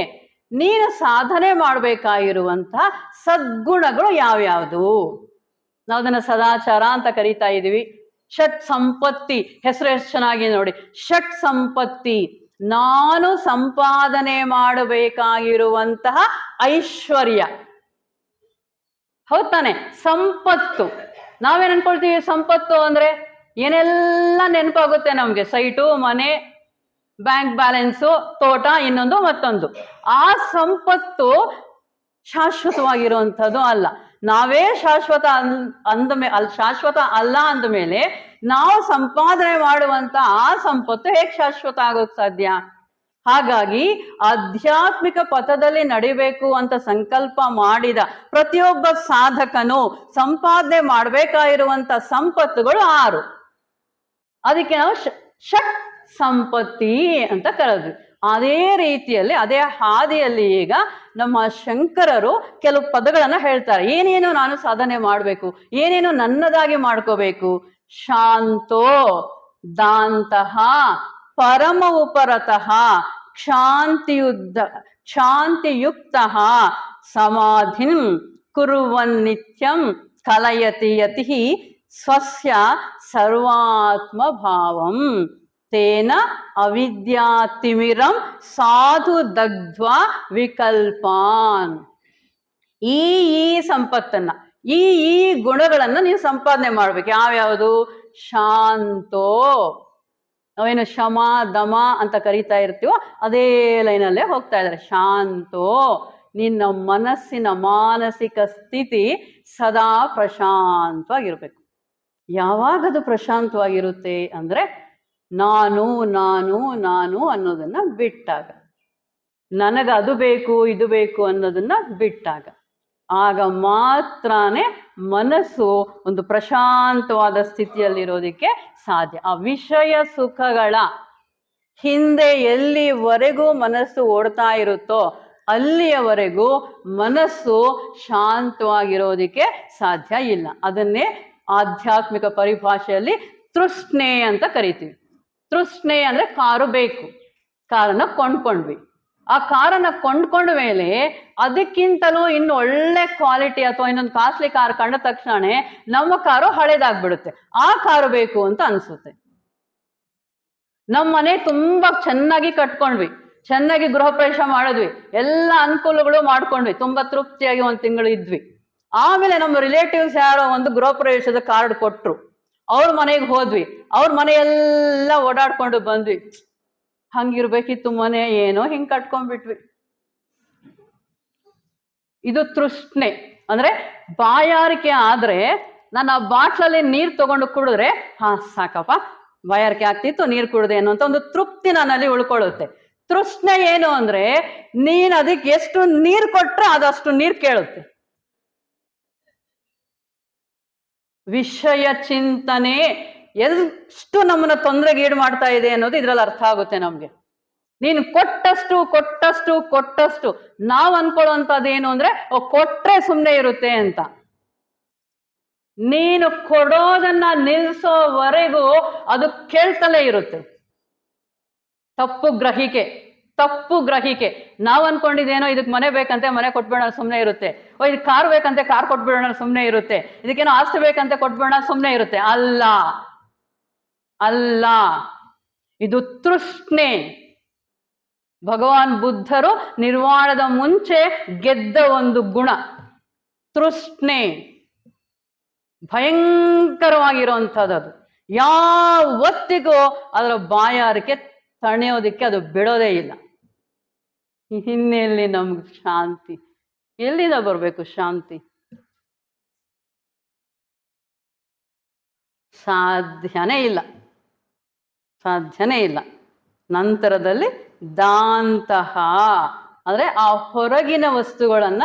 ನೀನು ಸಾಧನೆ ಮಾಡಬೇಕಾಗಿರುವಂತಹ ಸದ್ಗುಣಗಳು ಯಾವ್ಯಾವುದು? ನಾವು ಅದನ್ನ ಸದಾಚಾರ ಅಂತ ಕರಿತಾ ಇದೀವಿ. ಷಟ್ ಸಂಪತ್ತಿ ಹೆಸರು ಎಷ್ಟು ಚೆನ್ನಾಗಿ ನೋಡಿ, ಷಟ್ ಸಂಪತ್ತಿ, ನಾನು ಸಂಪಾದನೆ ಮಾಡಬೇಕಾಗಿರುವಂತಹ ಐಶ್ವರ್ಯ. ಹೌದ್ ತಾನೆ? ಸಂಪತ್ತು, ನಾವೇನ್ ಅನ್ಕೊಳ್ತೀವಿ ಸಂಪತ್ತು ಅಂದ್ರೆ ಏನೆಲ್ಲ ನೆನಪಾಗುತ್ತೆ ನಮ್ಗೆ, ಸೈಟು, ಮನೆ, ಬ್ಯಾಂಕ್ ಬ್ಯಾಲೆನ್ಸು, ತೋಟ, ಇನ್ನೊಂದು ಮತ್ತೊಂದು. ಆ ಸಂಪತ್ತು ಶಾಶ್ವತವಾಗಿರುವಂಥದ್ದು ಅಲ್ಲ. ನಾವೇ ಶಾಶ್ವತ ಶಾಶ್ವತ ಅಲ್ಲ ಅಂದ ಮೇಲೆ ನಾವು ಸಂಪಾದನೆ ಮಾಡುವಂತ ಆ ಸಂಪತ್ತು ಹೇಗೆ ಶಾಶ್ವತ ಆಗೋಕ್ ಸಾಧ್ಯ? ಹಾಗಾಗಿ ಆಧ್ಯಾತ್ಮಿಕ ಪಥದಲ್ಲಿ ನಡಿಬೇಕು ಅಂತ ಸಂಕಲ್ಪ ಮಾಡಿದ ಪ್ರತಿಯೊಬ್ಬ ಸಾಧಕನು ಸಂಪಾದನೆ ಮಾಡಬೇಕಾಗಿರುವಂತ ಸಂಪತ್ತುಗಳು 6. ಅದಕ್ಕೆ ನಾವು ಷಟ್ ಸಂಪತ್ತಿ ಅಂತ ಕರೆದ್ವಿ. ಅದೇ ರೀತಿಯಲ್ಲಿ ಅದೇ ಹಾದಿಯಲ್ಲಿ ಈಗ ನಮ್ಮ ಶಂಕರರು ಕೆಲವು ಪದಗಳನ್ನ ಹೇಳ್ತಾರೆ. ಏನೇನು ನಾನು ಸಾಧನೆ ಮಾಡಬೇಕು, ಏನೇನು ನನ್ನದಾಗಿ ಮಾಡ್ಕೋಬೇಕು. ಶಾಂತೋ ದಾಂತಹ ಪರಮ ಉಪರತಃ ಕ್ಷಾಂತಿಯುಕ್ತ ಸಮಾಧಿಂ ಕುರುವನ್ ನಿತ್ಯಂ ಕಲಯತಿ ಯತಿ ಸ್ವಸ್ಯ ಸರ್ವಾತ್ಮ ಭಾವಂ ತೇನ ಅವಿದ್ಯಾತಿಮಿರಂ ಸಾಧು ದಗ್ಧ್ವ ವಿಕಲ್ಪಾನ್. ಈ ಸಂಪತ್ತನ್ನ, ಈ ಗುಣಗಳನ್ನ ನೀವು ಸಂಪಾದನೆ ಮಾಡ್ಬೇಕು. ಯಾವ್ಯಾವುದು? ಶಾಂತೋ, ನಾವೇನು ಶಮ ದಮ ಅಂತ ಕರಿತಾ ಇರ್ತೀವೋ ಅದೇ ಲೈನಲ್ಲೇ ಹೋಗ್ತಾ ಇದ್ದಾರೆ. ಶಾಂತೋ, ನಿನ್ನ ಮನಸ್ಸಿನ ಮಾನಸಿಕ ಸ್ಥಿತಿ ಸದಾ ಪ್ರಶಾಂತವಾಗಿರ್ಬೇಕು. ಯಾವಾಗದು ಪ್ರಶಾಂತವಾಗಿರುತ್ತೆ ಅಂದ್ರೆ ನಾನು ನಾನು ನಾನು ಅನ್ನೋದನ್ನ ಬಿಟ್ಟಾಗ, ನನಗೆ ಅದು ಬೇಕು ಇದು ಬೇಕು ಅನ್ನೋದನ್ನ ಬಿಟ್ಟಾಗ, ಆಗ ಮಾತ್ರನೇ ಮನಸ್ಸು ಒಂದು ಪ್ರಶಾಂತವಾದ ಸ್ಥಿತಿಯಲ್ಲಿರೋದಕ್ಕೆ ಸಾಧ್ಯ. ಆ ವಿಷಯ ಸುಖಗಳ ಹಿಂದೆ ಎಲ್ಲಿವರೆಗೂ ಮನಸ್ಸು ಓಡ್ತಾ ಇರುತ್ತೋ ಅಲ್ಲಿಯವರೆಗೂ ಮನಸ್ಸು ಶಾಂತವಾಗಿರೋದಕ್ಕೆ ಸಾಧ್ಯ ಇಲ್ಲ. ಅದನ್ನೇ ಆಧ್ಯಾತ್ಮಿಕ ಪರಿಭಾಷೆಯಲ್ಲಿ ತೃಷ್ಣೆ ಅಂತ ಕರಿತೀವಿ. ತೃಷ್ಣೆ ಅಂದ್ರೆ ಕಾರು ಬೇಕು, ಕಾರನ್ನ ಕೊಂಡ್ಕೊಂಡ್ವಿ. ಆ ಕಾರನ್ನ ಕೊಂಡ್ಕೊಂಡ ಮೇಲೆ ಅದಕ್ಕಿಂತಲೂ ಇನ್ನು ಒಳ್ಳೆ ಕ್ವಾಲಿಟಿ ಅಥವಾ ಇನ್ನೊಂದು ಕಾಸ್ಟ್ಲಿ ಕಾರ್ ಕಂಡ ತಕ್ಷಣ ನಮ್ಮ ಕಾರು ಹಳೇದಾಗ್ಬಿಡುತ್ತೆ. ಆ ಕಾರು ಬೇಕು ಅಂತ ಅನ್ಸುತ್ತೆ. ನಮ್ಮ ಮನೆ ತುಂಬಾ ಚೆನ್ನಾಗಿ ಕಟ್ಕೊಂಡ್ವಿ, ಚೆನ್ನಾಗಿ ಗೃಹ ಪ್ರವೇಶ ಮಾಡಿದ್ವಿ, ಎಲ್ಲ ಅನುಕೂಲಗಳು ಮಾಡ್ಕೊಂಡ್ವಿ, ತುಂಬಾ ತೃಪ್ತಿಯಾಗಿ ಒಂದು ತಿಂಗಳು ಇದ್ವಿ. ಆಮೇಲೆ ನಮ್ಮ ರಿಲೇಟಿವ್ಸ್ ಯಾರೋ ಒಂದು ಗೃಹ ಪ್ರವೇಶದ ಕಾರ್ಡ್ ಕೊಟ್ರು, ಅವ್ರ ಮನೆಗೆ ಹೋದ್ವಿ, ಅವ್ರ ಮನೆಯೆಲ್ಲ ಓಡಾಡ್ಕೊಂಡು ಬಂದ್ವಿ. ಹಂಗಿರ್ಬೇಕಿತ್ತು ಮನೆ, ಏನೋ ಹಿಂಗ್ ಕಟ್ಕೊಂಡ್ಬಿಟ್ವಿ. ಇದು ತೃಷ್ಣೆ. ಅಂದ್ರೆ ಬಾಯಾರಿಕೆ ಆದ್ರೆ ನಾನು ಆ ಬಾಟ್ಲಲ್ಲಿ ನೀರ್ ತಗೊಂಡು ಕುಡಿದ್ರೆ ಸಾಕಪ್ಪ, ಬಾಯಾರಿಕೆ ಆಗ್ತಿತ್ತು, ನೀರು ಕುಡ್ದೆ ಅನ್ನೋಂಥ ಒಂದು ತೃಪ್ತಿ ನನ್ನಲ್ಲಿ ಉಳ್ಕೊಳ್ಳುತ್ತೆ. ತೃಷ್ಣೆ ಏನು ಅಂದ್ರೆ ನೀನ್ ಅದಕ್ಕೆ ಎಷ್ಟು ನೀರು ಕೊಟ್ರೆ ಅದಷ್ಟು ನೀರು ಕೇಳುತ್ತೆ. ವಿಷಯ ಚಿಂತನೆ ಎಷ್ಟು ನಮ್ಮನ್ನ ತೊಂದರೆಗೀಡು ಮಾಡ್ತಾ ಇದೆ ಅನ್ನೋದು ಇದ್ರಲ್ಲಿ ಅರ್ಥ ಆಗುತ್ತೆ ನಮ್ಗೆ. ನೀನು ಕೊಟ್ಟಷ್ಟು ನಾವು ಅನ್ಕೊಳ್ಳುವಂಥದ್ದೇನು ಅಂದ್ರೆ ಕೊಟ್ರೆ ಸುಮ್ಮನೆ ಇರುತ್ತೆ ಅಂತ. ನೀನು ಕೊಡೋದನ್ನ ನಿಲ್ಸೋವರೆಗೂ ಅದು ಕೇಳ್ತಲೇ ಇರುತ್ತೆ. ತಪ್ಪು ಗ್ರಹಿಕೆ. ನಾವು ಅನ್ಕೊಂಡಿದ್ದೇನೋ ಇದಕ್ಕೆ ಮನೆ ಬೇಕಂತೆ ಮನೆ ಕೊಟ್ಬಿಡೋಣ ಸುಮ್ಮನೆ ಇರುತ್ತೆ, ಇದು ಕಾರ್ ಬೇಕಂತೆ ಕಾರ್ ಕೊಟ್ಬಿಡೋಣ ಸುಮ್ಮನೆ ಇರುತ್ತೆ, ಇದಕ್ಕೇನೋ ಆಸ್ತಿ ಬೇಕಂತೆ ಕೊಟ್ಬಿಡೋಣ ಸುಮ್ಮನೆ ಇರುತ್ತೆ. ಅಲ್ಲ, ಇದು ತೃಷ್ಣೆ. ಭಗವಾನ್ ಬುದ್ಧರು ನಿರ್ವಾಣದ ಮುಂಚೆ ಗೆದ್ದ ಒಂದು ಗುಣ ತೃಷ್ಣೆ. ಭಯಂಕರವಾಗಿರುವಂಥದ್ದು. ಯಾವತ್ತಿಗೂ ಅದರ ಬಾಯಾರಿಕೆ ತಣಿಯೋದಿಕ್ಕೆ ಅದು ಬಿಡೋದೇ ಇಲ್ಲ. ಇನ್ನೆಲ್ಲಿ ನಮ್ಗೆ ಶಾಂತಿ? ಎಲ್ಲಿಂದ ಬರಬೇಕು ಶಾಂತಿ? ಸಾಧ್ಯನೇ ಇಲ್ಲ. ನಂತರದಲ್ಲಿ ದಾಂತಹ ಅಂದ್ರೆ ಆ ಹೊರಗಿನ ವಸ್ತುಗಳನ್ನ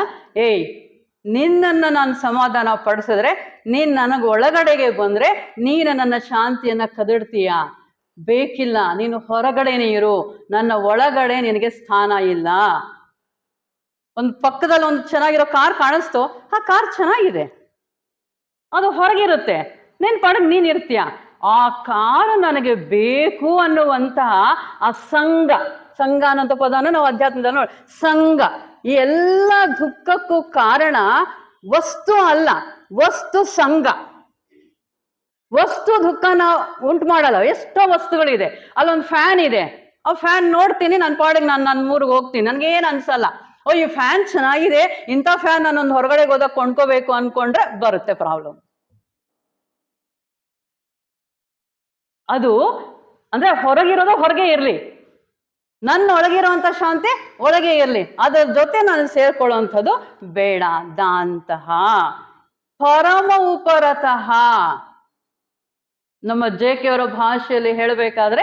ನಿನ್ನನ್ನು ನಾನು ಸಮಾಧಾನ ಪಡಿಸಿದ್ರೆ, ನೀನ್ ನನಗೆ ಒಳಗಡೆಗೆ ಬಂದ್ರೆ ನೀನು ನನ್ನ ಶಾಂತಿಯನ್ನ ಕದಡ್ತೀಯ. ಬೇಕಿಲ್ಲ, ನೀನು ಹೊರಗಡೆನೇ ಇರು, ನನ್ನ ಒಳಗಡೆ ನಿನಗೆ ಸ್ಥಾನ ಇಲ್ಲ. ಒಂದು ಪಕ್ಕದಲ್ಲಿ ಒಂದು ಚೆನ್ನಾಗಿರೋ ಕಾರ್ ಕಾಣಿಸ್ತು, ಆ ಕಾರ್ ಚೆನ್ನಾಗಿದೆ, ಅದು ಹೊರಗಿರುತ್ತೆ, ನೀನ್ ಪಾಡಕ್ ನೀನ್ ಇರ್ತೀಯ. ಆ ಕಾರು ನನಗೆ ಬೇಕು ಅನ್ನುವಂತಹ ಆ ಸಂಘ ಅನ್ನೋಂಥ ಪದನ ನಾವು ಅಧ್ಯಾತ್ಮದಲ್ಲಿ ನೋಡಿ. ಸಂಘ, ಈ ಎಲ್ಲ ದುಃಖಕ್ಕೂ ಕಾರಣ ವಸ್ತು ಅಲ್ಲ, ವಸ್ತು ಸಂಘ. ವಸ್ತು ದುಃಖನ ಉಂಟು ಮಾಡಲ್ಲ. ಎಷ್ಟೋ ವಸ್ತುಗಳಿದೆ, ಅಲ್ಲೊಂದು ಫ್ಯಾನ್ ಇದೆ, ಆ ಫ್ಯಾನ್ ನೋಡ್ತೀನಿ, ನನ್ನ ಪಾಡಿಗೆ ನನ್ನ ಊರಿಗೆ ಹೋಗ್ತೀನಿ, ನನ್ಗೇನು ಅನ್ಸಲ್ಲ. ಈ ಫ್ಯಾನ್ ಚೆನ್ನಾಗಿದೆ, ಇಂಥ ಫ್ಯಾನ್ ನಾನೊಂದು ಹೊರಗಡೆ ಹೋದಾಗ ಕೊಂಡ್ಕೋಬೇಕು ಅನ್ಕೊಂಡ್ರೆ ಬರುತ್ತೆ ಪ್ರಾಬ್ಲಮ್. ಅದು ಅಂದ್ರೆ ಹೊರಗಿರೋದು ಹೊರಗೆ ಇರ್ಲಿ, ನನ್ನ ಒಳಗಿರೋಂಥ ಶಾಂತಿ ಒಳಗೆ ಇರ್ಲಿ, ಅದರ ಜೊತೆ ನಾನು ಸೇರ್ಕೊಳ್ಳುವಂಥದ್ದು ಬೇಡ. ದಾಂತಹ ಪರಮ ಉಪರತಃ. ನಮ್ಮ JK ಅವರ ಭಾಷೆಯಲ್ಲಿ ಹೇಳಬೇಕಾದ್ರೆ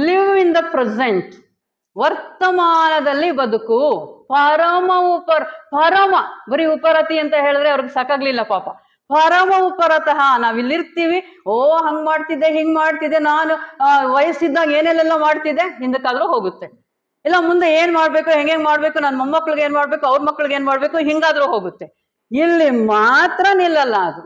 ಲಿವ್ ಇನ್ ದ ಪ್ರೆಸೆಂಟ್, ವರ್ತಮಾನದಲ್ಲಿ ಬದುಕು. ಪರಮ ಬರೀ ಉಪರತಿ ಅಂತ ಹೇಳಿದ್ರೆ ಅವ್ರಿಗೆ ಸಾಕಾಗ್ಲಿಲ್ಲ ಪಾಪ. ಪರಮ ಉಪರತಃ, ನಾವಿಲ್ಲಿರ್ತೀವಿ, ಹಂಗ್ ಮಾಡ್ತಿದ್ದೆ ಹಿಂಗ್ ಮಾಡ್ತಿದ್ದೆ, ನಾನು ವಯಸ್ಸಿದ್ದಾಗ ಏನೆಲ್ಲ ಮಾಡ್ತಿದ್ದೆ, ಹಿಂದಕ್ಕಾದ್ರೂ ಹೋಗುತ್ತೆ. ಇಲ್ಲ ಮುಂದೆ ಏನ್ ಮಾಡ್ಬೇಕು, ಹೆಂಗೆ ಮಾಡ್ಬೇಕು, ನನ್ನ ಮೊಮ್ಮಕ್ಳಿಗೆ ಏನ್ ಮಾಡ್ಬೇಕು, ಅವ್ರ ಮಕ್ಳಿಗೆ ಏನ್ ಮಾಡ್ಬೇಕು, ಹಿಂಗಾದ್ರೂ ಹೋಗುತ್ತೆ. ಇಲ್ಲಿ ಮಾತ್ರ ನಿಲ್ಲಲ್ಲ ಅದು.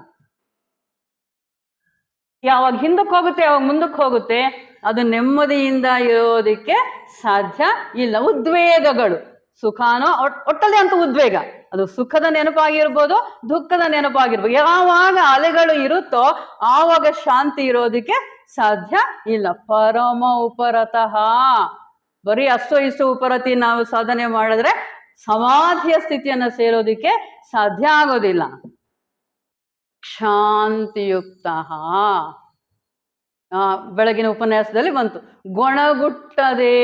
ಯಾವಾಗ ಹಿಂದಕ್ಕೆ ಹೋಗುತ್ತೆ, ಯಾವಾಗ ಮುಂದಕ್ಕೆ ಹೋಗುತ್ತೆ, ಅದು ನೆಮ್ಮದಿಯಿಂದ ಇರೋದಕ್ಕೆ ಸಾಧ್ಯ ಇಲ್ಲ. ಉದ್ವೇಗಗಳು, ಸುಖಾನೋ ಒಟ್ಟಲ್ಲಿ ಅಂತ ಉದ್ವೇಗ, ಅದು ಸುಖದ ನೆನಪಾಗಿರ್ಬೋದು, ದುಃಖದ ನೆನಪಾಗಿರ್ಬೋದು. ಯಾವಾಗ ಅಲೆಗಳು ಇರುತ್ತೋ ಆವಾಗ ಶಾಂತಿ ಇರೋದಕ್ಕೆ ಸಾಧ್ಯ ಇಲ್ಲ. ಪರಮ ಉಪರತಃ, ಬರೀ ಅಷ್ಟೋ ಇಷ್ಟು ಉಪರತಿ ನಾವು ಸಾಧನೆ ಮಾಡಿದ್ರೆ ಸಮಾಧಿಯ ಸ್ಥಿತಿಯನ್ನು ಸೇರೋದಿಕ್ಕೆ ಸಾಧ್ಯ ಆಗೋದಿಲ್ಲ. ಶಾಂತಿಯುಕ್ತ, ಬೆಳಗಿನ ಉಪನ್ಯಾಸದಲ್ಲಿ ಬಂತು, ಗೊಣಗುಟ್ಟದೆ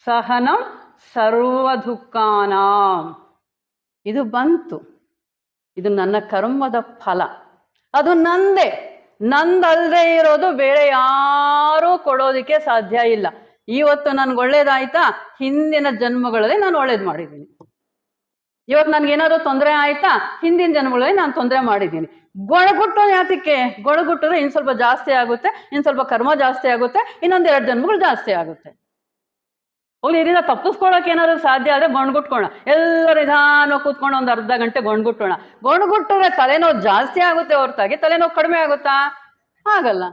ಸಹನಂ ಸರ್ವ ದುಃಖಾನಾಂ, ಇದು ಬಂತು. ಇದು ನನ್ನ ಕರ್ಮದ ಫಲ, ಅದು ನಂದೇ, ನಂದಲ್ಲದೆ ಇರೋದು ಬೇರೆ ಯಾರೂ ಕೊಡೋದಿಕ್ಕೆ ಸಾಧ್ಯ ಇಲ್ಲ. ಇವತ್ತು ನನ್ಗೆ ಒಳ್ಳೇದಾಯ್ತಾ, ಹಿಂದಿನ ಜನ್ಮಗಳಲ್ಲಿ ನಾನು ಒಳ್ಳೇದು ಮಾಡಿದ್ದೀನಿ. ಇವತ್ತು ನನ್ಗೇನಾದ್ರು ತೊಂದರೆ ಆಯ್ತಾ, ಹಿಂದಿನ ಜನ್ಮಗಳಲ್ಲಿ ನಾನು ತೊಂದರೆ ಮಾಡಿದ್ದೀನಿ. ಗೊಣಗುಟ್ಟೋ ಯಾತಕ್ಕೆ? ಗೊಣಗುಟ್ಟಿದ್ರೆ ಇನ್ನು ಸ್ವಲ್ಪ ಜಾಸ್ತಿ ಆಗುತ್ತೆ, ಇನ್ನು ಸ್ವಲ್ಪ ಕರ್ಮ ಜಾಸ್ತಿ ಆಗುತ್ತೆ, ಇನ್ನೊಂದೆರಡು ಜನ್ಮಗಳು ಜಾಸ್ತಿ ಆಗುತ್ತೆ. ಹೋಗ್ಲಿ, ಇದರಿಂದ ತಪ್ಪಿಸ್ಕೊಳ್ಳೋಕೆ ಏನಾದ್ರು ಸಾಧ್ಯ ಆದರೆ ಗೊಣಗುಟ್ಕೋಣ. ಎಲ್ಲರೂ ನಿಧಾನ ಕೂತ್ಕೊಂಡು ಒಂದು ಅರ್ಧ ಗಂಟೆ ಗೊಣಗುಟ್ಟೋಣ. ಗೊಣಗುಟ್ಟಿದ್ರೆ ತಲೆನೋವು ಜಾಸ್ತಿ ಆಗುತ್ತೆ ಹೊರತಾಗಿ ತಲೆನೋವು ಕಡಿಮೆ ಆಗುತ್ತಾ? ಆಗಲ್ಲ.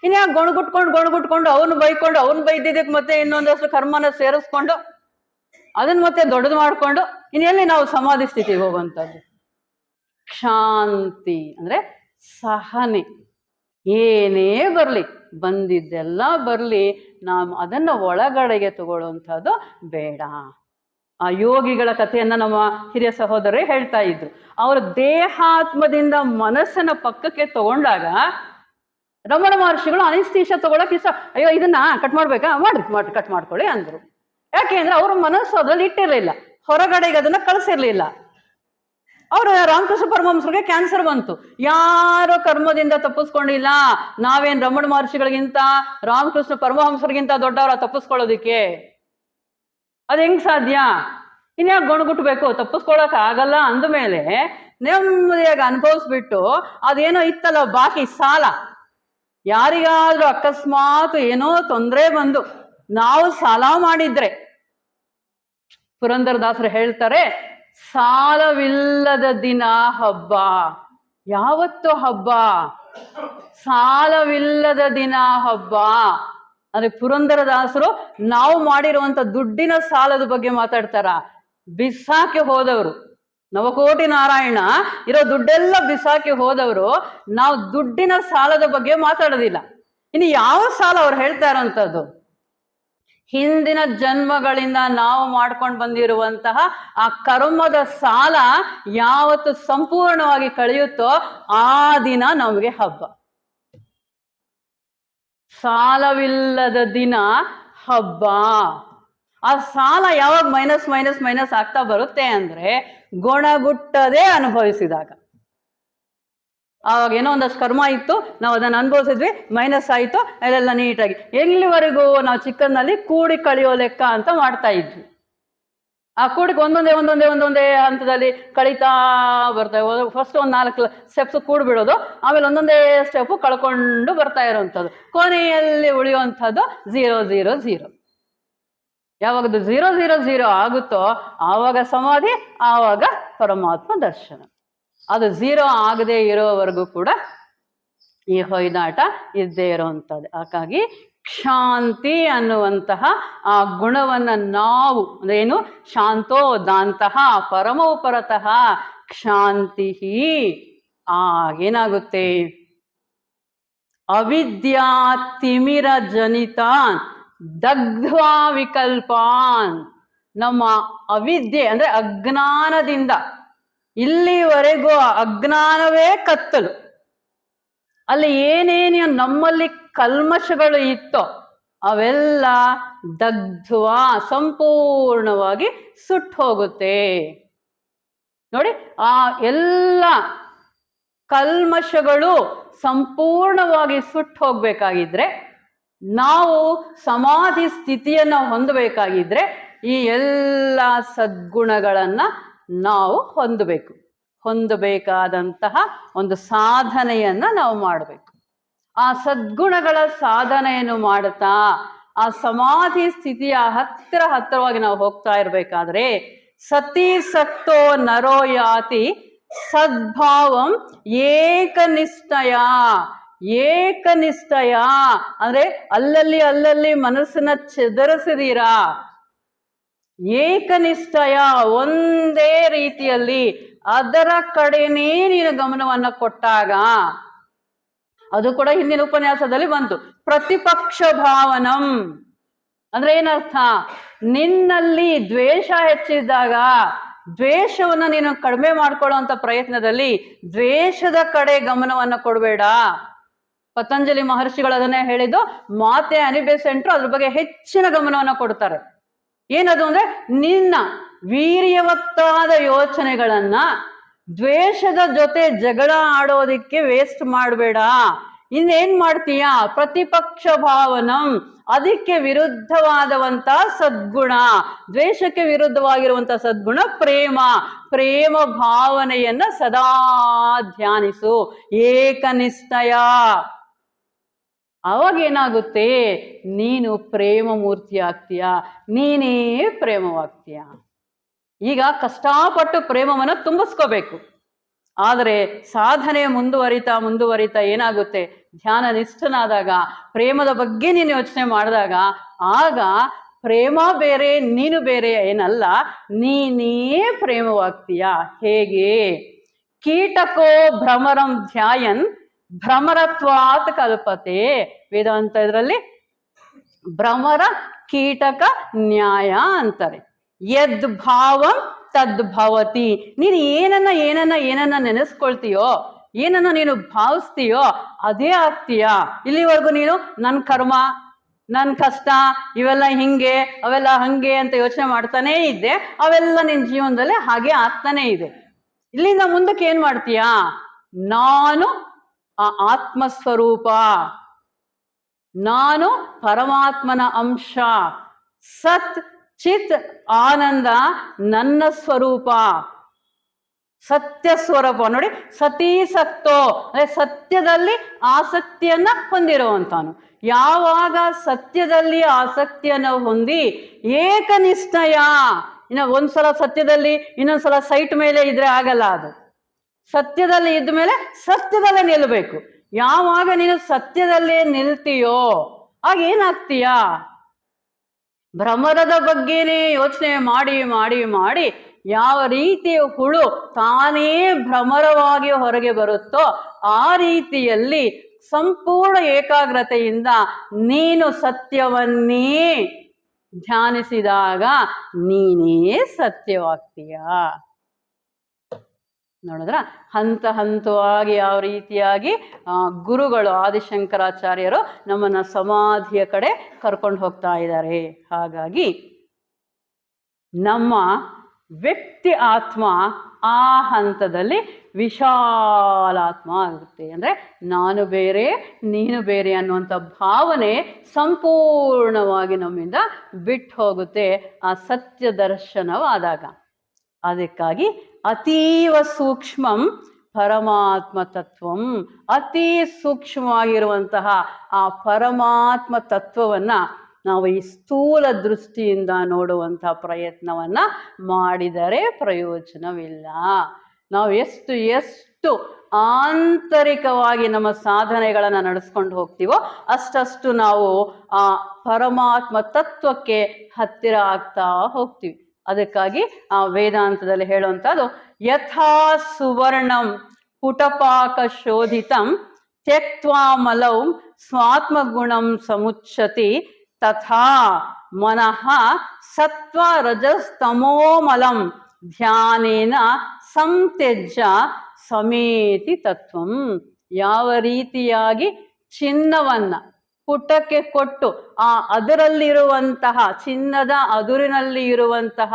ಇನ್ಯಾಕೆ ಗೊಣಗುಟ್ಕೊಂಡು ಅವನು ಬೈಕೊಂಡು, ಅವನು ಬೈದಿದ್ದಕ್ಕೆ ಮತ್ತೆ ಇನ್ನೊಂದಷ್ಟು ಕರ್ಮನ ಸೇರಿಸ್ಕೊಂಡು ಅದನ್ನ ಮತ್ತೆ ದೊಡ್ಡದು ಮಾಡಿಕೊಂಡು ಇನ್ನೆಲ್ಲಿ ನಾವು ಸಮಾಧಿ ಸ್ಥಿತಿಗೆ ಹೋಗುವಂಥದ್ದು. ಶಾಂತಿ ಅಂದರೆ ಸಹನೆ. ಏನೇ ಬರಲಿ, ಬಂದಿದ್ದೆಲ್ಲ ಬರಲಿ, ನಾವು ಅದನ್ನು ಒಳಗಡೆಗೆ ತಗೊಳ್ಳುವಂಥದ್ದು ಬೇಡ. ಆ ಯೋಗಿಗಳ ಕಥೆಯನ್ನು ನಮ್ಮ ಹಿರಿಯ ಸಹೋದರರೇ ಹೇಳ್ತಾ ಇದ್ರು. ಅವರು ದೇಹಾತ್ಮದಿಂದ ಮನಸ್ಸನ್ನ ಪಕ್ಕಕ್ಕೆ ತಗೊಂಡಾಗ ರಮಣ ಮಹರ್ಷಿಗಳು ಅನಿಸ್ತೀಶ ತಗೊಳಕ್ ಇಷ್ಟ, ಅಯ್ಯೋ ಇದನ್ನ ಕಟ್ ಮಾಡ್ಬೇಕಾ, ಮಾಡ್ರಿ ಕಟ್ ಮಾಡ್ಕೊಳ್ಳಿ ಅಂದ್ರು. ಯಾಕೆಂದ್ರೆ ಅವ್ರ ಮನಸ್ಸು ಅದ್ರಲ್ಲಿ ಇಟ್ಟಿರ್ಲಿಲ್ಲ, ಹೊರಗಡೆಗೆ ಅದನ್ನ ಕಳಿಸಿರ್ಲಿಲ್ಲ. ಅವರು ರಾಮಕೃಷ್ಣ ಪರಮಹಂಸರಿಗೆ ಕ್ಯಾನ್ಸರ್ ಬಂತು. ಯಾರು ಕರ್ಮದಿಂದ ತಪ್ಪಿಸ್ಕೊಂಡಿಲ್ಲ. ನಾವೇನ್ ರಮಣ ಮಹರ್ಷಿಗಳಿಗಿಂತ ರಾಮಕೃಷ್ಣ ಪರಮಹಂಸರಿಗಿಂತ ದೊಡ್ಡವರ ತಪ್ಪಿಸ್ಕೊಳ್ಳೋದಿಕ್ಕೆ? ಅದು ಹೆಂಗ್ ಸಾಧ್ಯ? ಇನ್ಯಾಕೆ ಗೊಣಗುಟ್ಬೇಕು? ತಪ್ಪಿಸ್ಕೊಳಕ್ ಆಗಲ್ಲ ಅಂದಮೇಲೆ ನೆಮ್ಮದಿಯಾಗಿ ಅನುಭವಿಸ್ಬಿಟ್ಟು ಅದೇನೋ ಇತ್ತಲ್ಲ ಬಾಕಿ ಸಾಲ, ಯಾರಿಗಾದ್ರೂ ಅಕಸ್ಮಾತ್ ಏನೋ ತೊಂದರೆ ಬಂದು ನಾವು ಸಾಲ ಮಾಡಿದ್ರೆ, ಪುರಂದರದಾಸರು ಹೇಳ್ತಾರೆ, ಸಾಲವಿಲ್ಲದ ದಿನ ಹಬ್ಬ. ಯಾವತ್ತು ಹಬ್ಬ? ಸಾಲವಿಲ್ಲದ ದಿನ ಹಬ್ಬ. ಅಂದ್ರೆ ಪುರಂದರದಾಸರು ನಾವು ಮಾಡಿರುವಂತ ದುಡ್ಡಿನ ಸಾಲದ ಬಗ್ಗೆ ಮಾತಾಡ್ತಾರ. ಬಿಸಾಕಿ ಹೋದವರು, ನವಕೋಟಿ ನಾರಾಯಣ ಇರೋ ದುಡ್ಡೆಲ್ಲ ಬಿಸಾಕಿ ಹೋದವರು ನಾವು ದುಡ್ಡಿನ ಸಾಲದ ಬಗ್ಗೆ ಮಾತಾಡೋದಿಲ್ಲ. ಇನ್ನು ಯಾವ ಸಾಲ ಅವ್ರು ಹೇಳ್ತಾ ಇರೋಂಥದ್ದು? ಹಿಂದಿನ ಜನ್ಮಗಳಿಂದ ನಾವು ಮಾಡ್ಕೊಂಡು ಬಂದಿರುವಂತಹ ಆ ಕರ್ಮದ ಸಾಲ ಯಾವತ್ತು ಸಂಪೂರ್ಣವಾಗಿ ಕಳೆಯುತ್ತೋ ಆ ದಿನ ನಮಗೆ ಹಬ್ಬ. ಸಾಲವಿಲ್ಲದ ದಿನ ಹಬ್ಬ. ಆ ಸಾಲ ಯಾವಾಗ ಮೈನಸ್ ಆಗ್ತಾ ಬರುತ್ತೆ ಅಂದ್ರೆ ಗೊಣಗುಟ್ಟದೆ ಅನುಭವಿಸಿದಾಗ. ಆವಾಗ ಏನೋ ಒಂದಷ್ಟು ಕರ್ಮ ಇತ್ತು, ನಾವು ಅದನ್ನು ಅನುಭವಿಸಿದ್ವಿ, ಮೈನಸ್ ಆಯಿತು, ಅದೆಲ್ಲ ನೀಟಾಗಿ. ಎಲ್ಲಿವರೆಗೂ ನಾವು ಚಿಕ್ಕನ್ನಲ್ಲಿ ಕೂಡಿ ಕಳಿಯೋ ಲೆಕ್ಕ ಅಂತ ಮಾಡ್ತಾ ಇದ್ವಿ. ಆ ಕೂಡಿಗೆ ಒಂದೊಂದೇ ಹಂತದಲ್ಲಿ ಕಳೀತಾ ಬರ್ತಾ ಫಸ್ಟ್ ಒಂದು 4 ಸ್ಟೆಪ್ಸ್ ಕೂಡ್ಬಿಡೋದು, ಆಮೇಲೆ ಒಂದೊಂದೇ ಸ್ಟೆಪ್ಪು ಕಳ್ಕೊಂಡು ಬರ್ತಾ ಇರೋವಂಥದ್ದು. ಕೊನೆಯಲ್ಲಿ ಉಳಿಯುವಂಥದ್ದು 0 0 0. ಯಾವಾಗದು 0 0 0 ಆಗುತ್ತೋ ಆವಾಗ ಸಮಾಧಿ, ಆವಾಗ ಪರಮಾತ್ಮ ದರ್ಶನ. ಅದು 0 ಆಗದೆ ಇರೋವರೆಗೂ ಕೂಡ ಈ ಹೊಯ್ದಾಟ ಇದ್ದೇ ಇರೋವಂಥದ್ದು. ಹಾಗಾಗಿ ಶಾಂತಿ ಅನ್ನುವಂತಹ ಆ ಗುಣವನ್ನ ನಾವು ಏನು, ಶಾಂತೋ ದಾಂತಹ ಪರಮ ಉಪರತಃ ಶಾಂತಿ. ಏನಾಗುತ್ತೆ? ಅವಿದ್ಯಾ ತಿಮಿರ ಜನಿತಾನ್ ದಗ್ಧ್ವಾ ವಿಕಲ್ಪಾನ್. ನಮ್ಮ ಅವಿದ್ಯೆ ಅಂದ್ರೆ ಅಜ್ಞಾನದಿಂದ, ಇಲ್ಲಿವರೆಗೂ ಅಜ್ಞಾನವೇ ಕತ್ತಲು, ಅಲ್ಲಿ ಏನೇನು ನಮ್ಮಲ್ಲಿ ಕಲ್ಮಶಗಳು ಇತ್ತೋ ಅವೆಲ್ಲ ದಗ್ಧ್ವ ಸಂಪೂರ್ಣವಾಗಿ ಸುಟ್ಟು ಹೋಗುತ್ತೆ. ನೋಡಿ, ಆ ಎಲ್ಲ ಕಲ್ಮಶಗಳು ಸಂಪೂರ್ಣವಾಗಿ ಸುಟ್ಟು ಹೋಗ್ಬೇಕಾಗಿದ್ರೆ, ನಾವು ಸಮಾಧಿ ಸ್ಥಿತಿಯನ್ನ ಹೊಂದಬೇಕಾಗಿದ್ರೆ ಈ ಎಲ್ಲ ಸದ್ಗುಣಗಳನ್ನ ನಾವು ಹೊಂದಬೇಕಾದಂತಹ ಒಂದು ಸಾಧನೆಯನ್ನ ನಾವು ಮಾಡಬೇಕು. ಆ ಸದ್ಗುಣಗಳ ಸಾಧನೆಯನ್ನು ಮಾಡುತ್ತಾ ಆ ಸಮಾಧಿ ಸ್ಥಿತಿಯ ಹತ್ತಿರವಾಗಿ ನಾವು ಹೋಗ್ತಾ ಇರಬೇಕಾದ್ರೆ, ಸತಿ ಸಕ್ತೋ ನರೋ ಯಾತಿ ಸದ್ಭಾವಂ ಏಕನಿಷ್ಠಯ. ಏಕನಿಷ್ಠಯ ಅಂದ್ರೆ ಅಲ್ಲಲ್ಲಿ ಮನಸ್ಸನ್ನ ಚೆದರಿಸಿದೀರಾ, ಏಕನಿಷ್ಠಯ, ಒಂದೇ ರೀತಿಯಲ್ಲಿ ಅದರ ಕಡೆನೇ ನೀನು ಗಮನವನ್ನ ಕೊಟ್ಟಾಗ, ಅದು ಕೂಡ ಹಿಂದಿನ ಉಪನ್ಯಾಸದಲ್ಲಿ ಬಂತು, ಪ್ರತಿಪಕ್ಷ ಭಾವನಂ ಅಂದ್ರೆ ಏನರ್ಥ? ನಿನ್ನಲ್ಲಿ ದ್ವೇಷ ಹೆಚ್ಚಿದ್ದಾಗ ದ್ವೇಷವನ್ನ ನೀನು ಕಡಿಮೆ ಮಾಡ್ಕೊಳ್ಳುವಂತ ಪ್ರಯತ್ನದಲ್ಲಿ ದ್ವೇಷದ ಕಡೆ ಗಮನವನ್ನ ಕೊಡಬೇಡ. ಪತಂಜಲಿ ಮಹರ್ಷಿಗಳು ಅದನ್ನೇ ಹೇಳಿದ್ದು. ಮಾತೆ ಅನಿಬೆಸೆಂಟ್ರು ಅದ್ರ ಬಗ್ಗೆ ಹೆಚ್ಚಿನ ಗಮನವನ್ನ ಕೊಡ್ತಾರೆ. ಏನದು ಅಂದ್ರೆ, ನಿನ್ನ ವೀರ್ಯವತ್ತಾದ ಯೋಚನೆಗಳನ್ನ ದ್ವೇಷದ ಜೊತೆ ಜಗಳ ಆಡೋದಿಕ್ಕೆ ವೇಸ್ಟ್ ಮಾಡಬೇಡ. ಇನ್ನೇನ್ ಮಾಡ್ತೀಯ? ಪ್ರತಿಪಕ್ಷ ಭಾವನಂ, ಅದಕ್ಕೆ ವಿರುದ್ಧವಾದವಂತ ಸದ್ಗುಣ, ದ್ವೇಷಕ್ಕೆ ವಿರುದ್ಧವಾಗಿರುವಂತ ಸದ್ಗುಣ ಪ್ರೇಮ. ಪ್ರೇಮ ಭಾವನೆಯನ್ನ ಸದಾ ಧ್ಯಾನಿಸು. ಏಕನಿಷ್ಠಯ. ಅವಾಗೇನಾಗುತ್ತೆ? ನೀನು ಪ್ರೇಮ ಮೂರ್ತಿ ಆಗ್ತೀಯ, ನೀನೇ ಪ್ರೇಮವಾಗ್ತೀಯ. ಈಗ ಕಷ್ಟಪಟ್ಟು ಪ್ರೇಮವನ್ನ ತುಂಬಿಸ್ಕೋಬೇಕು. ಆದರೆ ಸಾಧನೆ ಮುಂದುವರಿತಾ ಏನಾಗುತ್ತೆ? ಧ್ಯಾನ ನಿಷ್ಠನಾದಾಗ, ಪ್ರೇಮದ ಬಗ್ಗೆ ನೀನು ಯೋಚನೆ ಮಾಡಿದಾಗ, ಆಗ ಪ್ರೇಮ ಬೇರೆ ನೀನು ಬೇರೆ ಏನಲ್ಲ, ನೀನೇ ಪ್ರೇಮವಾಗ್ತೀಯ. ಹೇಗೆ? ಕೀಟಕೋ ಭ್ರಮರಂ ಧ್ಯಾಯನ್ ಭ್ರಮರತ್ವಾತ್ ಕಲ್ಪತೆ. ವೇದಾಂತ ಇದರಲ್ಲಿ ಭ್ರಮರ ಕೀಟಕ ನ್ಯಾಯ ಅಂತಾರೆ. ಯದ್ ಭಾವಂ ತದ್ಭವತಿ. ನೀನು ಏನನ್ನ ನೆನೆಸ್ಕೊಳ್ತೀಯೋ, ಏನನ್ನ ನೀನು ಭಾವಿಸ್ತೀಯೋ ಅದೇ ಆಗ್ತೀಯ. ಇಲ್ಲಿವರೆಗೂ ನೀನು ನನ್ನ ಕರ್ಮ, ನನ್ನ ಕಷ್ಟ, ಇವೆಲ್ಲ ಹಿಂಗೆ ಅವೆಲ್ಲ ಹಂಗೆ ಅಂತ ಯೋಚನೆ ಮಾಡ್ತಾನೇ ಇದ್ದೆ. ಅವೆಲ್ಲ ನಿನ್ನ ಜೀವನದಲ್ಲಿ ಹಾಗೆ ಆಗ್ತಾನೇ ಇದೆ. ಇಲ್ಲಿಂದ ಮುಂದಕ್ಕೆ ಏನ್ ಮಾಡ್ತೀಯಾ? ನಾನು ಆ ಆತ್ಮಸ್ವರೂಪ, ನಾನು ಪರಮಾತ್ಮನ ಅಂಶ, ಸತ್ ಚಿತ್ ಆನಂದ ನನ್ನ ಸ್ವರೂಪ, ಸತ್ಯ ಸ್ವರೂಪ. ನೋಡಿ, ಸತೀ ಸತ್ತೋ ಅಂದ್ರೆ ಸತ್ಯದಲ್ಲಿ ಆಸಕ್ತಿಯನ್ನ ಹೊಂದಿರುವಂತಾನು. ಯಾವಾಗ ಸತ್ಯದಲ್ಲಿ ಆಸಕ್ತಿಯನ್ನು ಹೊಂದಿ ಏಕನಿಷ್ಠಯ, ಇನ್ನು ಒಂದ್ಸಲ ಸತ್ಯದಲ್ಲಿ ಇನ್ನೊಂದ್ಸಲ ಸೈಟ್ ಮೇಲೆ ಇದ್ರೆ ಆಗಲ್ಲ. ಅದು ಸತ್ಯದಲ್ಲಿ ಇದ್ದ ಮೇಲೆ ಸತ್ಯದಲ್ಲೇ ನಿಲ್ಬೇಕು. ಯಾವಾಗ ನೀನು ಸತ್ಯದಲ್ಲೇ ನಿಲ್ತೀಯೋ ಆಗ ಏನಾಗ್ತೀಯ? ಭ್ರಮರದ ಬಗ್ಗೆನೇ ಯೋಚನೆ ಮಾಡಿ ಮಾಡಿ ಮಾಡಿ ಯಾವ ರೀತಿಯ ಹುಳು ತಾನೇ ಭ್ರಮರವಾಗಿ ಹೊರಗೆ ಬರುತ್ತೋ ಆ ರೀತಿಯಲ್ಲಿ ಸಂಪೂರ್ಣ ಏಕಾಗ್ರತೆಯಿಂದ ನೀನು ಸತ್ಯವನ್ನೇ ಧ್ಯಾನಿಸಿದಾಗ ನೀನೇ ಸತ್ಯವಾಗ್ತೀಯ. ನೋಡಿದ್ರ, ಹಂತ ಹಂತವಾಗಿ ಯಾವ ರೀತಿಯಾಗಿ ಗುರುಗಳು ಆದಿಶಂಕರಾಚಾರ್ಯರು ನಮ್ಮನ್ನ ಸಮಾಧಿಯ ಕಡೆ ಕರ್ಕೊಂಡು ಹೋಗ್ತಾ ಇದ್ದಾರೆ. ಹಾಗಾಗಿ ನಮ್ಮ ವ್ಯಕ್ತಿ ಆತ್ಮ ಆ ಹಂತದಲ್ಲಿ ವಿಶಾಲಾತ್ಮ ಆಗುತ್ತೆ. ಅಂದ್ರೆ ನಾನು ಬೇರೆ ನೀನು ಬೇರೆ ಅನ್ನುವಂಥ ಭಾವನೆ ಸಂಪೂರ್ಣವಾಗಿ ನಮ್ಮಿಂದ ಬಿಟ್ಟು ಹೋಗುತ್ತೆ ಆ ಸತ್ಯ ದರ್ಶನವಾದಾಗ. ಅದಕ್ಕಾಗಿ ಅತೀವ ಸೂಕ್ಷ್ಮಂ ಪರಮಾತ್ಮ ತತ್ವಂ, ಅತಿ ಸೂಕ್ಷ್ಮವಾಗಿರುವಂತಹ ಆ ಪರಮಾತ್ಮ ತತ್ವವನ್ನ ನಾವು ಈ ಸ್ಥೂಲ ದೃಷ್ಟಿಯಿಂದ ನೋಡುವಂತಹ ಪ್ರಯತ್ನವನ್ನ ಮಾಡಿದರೆ ಪ್ರಯೋಜನವಿಲ್ಲ. ನಾವು ಎಷ್ಟು ಆಂತರಿಕವಾಗಿ ನಮ್ಮ ಸಾಧನೆಗಳನ್ನು ನಡೆಸ್ಕೊಂಡು ಹೋಗ್ತೀವೋ ಅಷ್ಟಷ್ಟು ನಾವು ಆ ಪರಮಾತ್ಮ ತತ್ವಕ್ಕೆ ಹತ್ತಿರ ಆಗ್ತಾ ಹೋಗ್ತೀವಿ. ಅದಕ್ಕಾಗಿ ಆ ವೇದಾಂತದಲ್ಲಿ ಹೇಳುವಂಥದ್ದು, ಯಥಾ ಸುವರ್ಣಂ ಪುಟಪಾಕ ಶೋಧಿತಂ ತ್ಯಕ್ತ್ವಾ ಮಲೌ ಸ್ವಾತ್ಮಗುಣಂ ಸಮುಚ್ಯತಿ ತಥಾ ಮನಃ ಸತ್ವ ರಜಸ್ತಮೋಮಲಂ ಧ್ಯಾನೇನ ಸಂತ್ಯಜ್ಯ ಸಮೇತಿ ತತ್ವಂ. ಯಾವ ರೀತಿಯಾಗಿ ಚಿನ್ನವನ್ನ ಪುಟಕ್ಕೆ ಕೊಟ್ಟು ಆ ಅದರಲ್ಲಿರುವಂತಹ ಚಿನ್ನದ ಅದುರಿನಲ್ಲಿ ಇರುವಂತಹ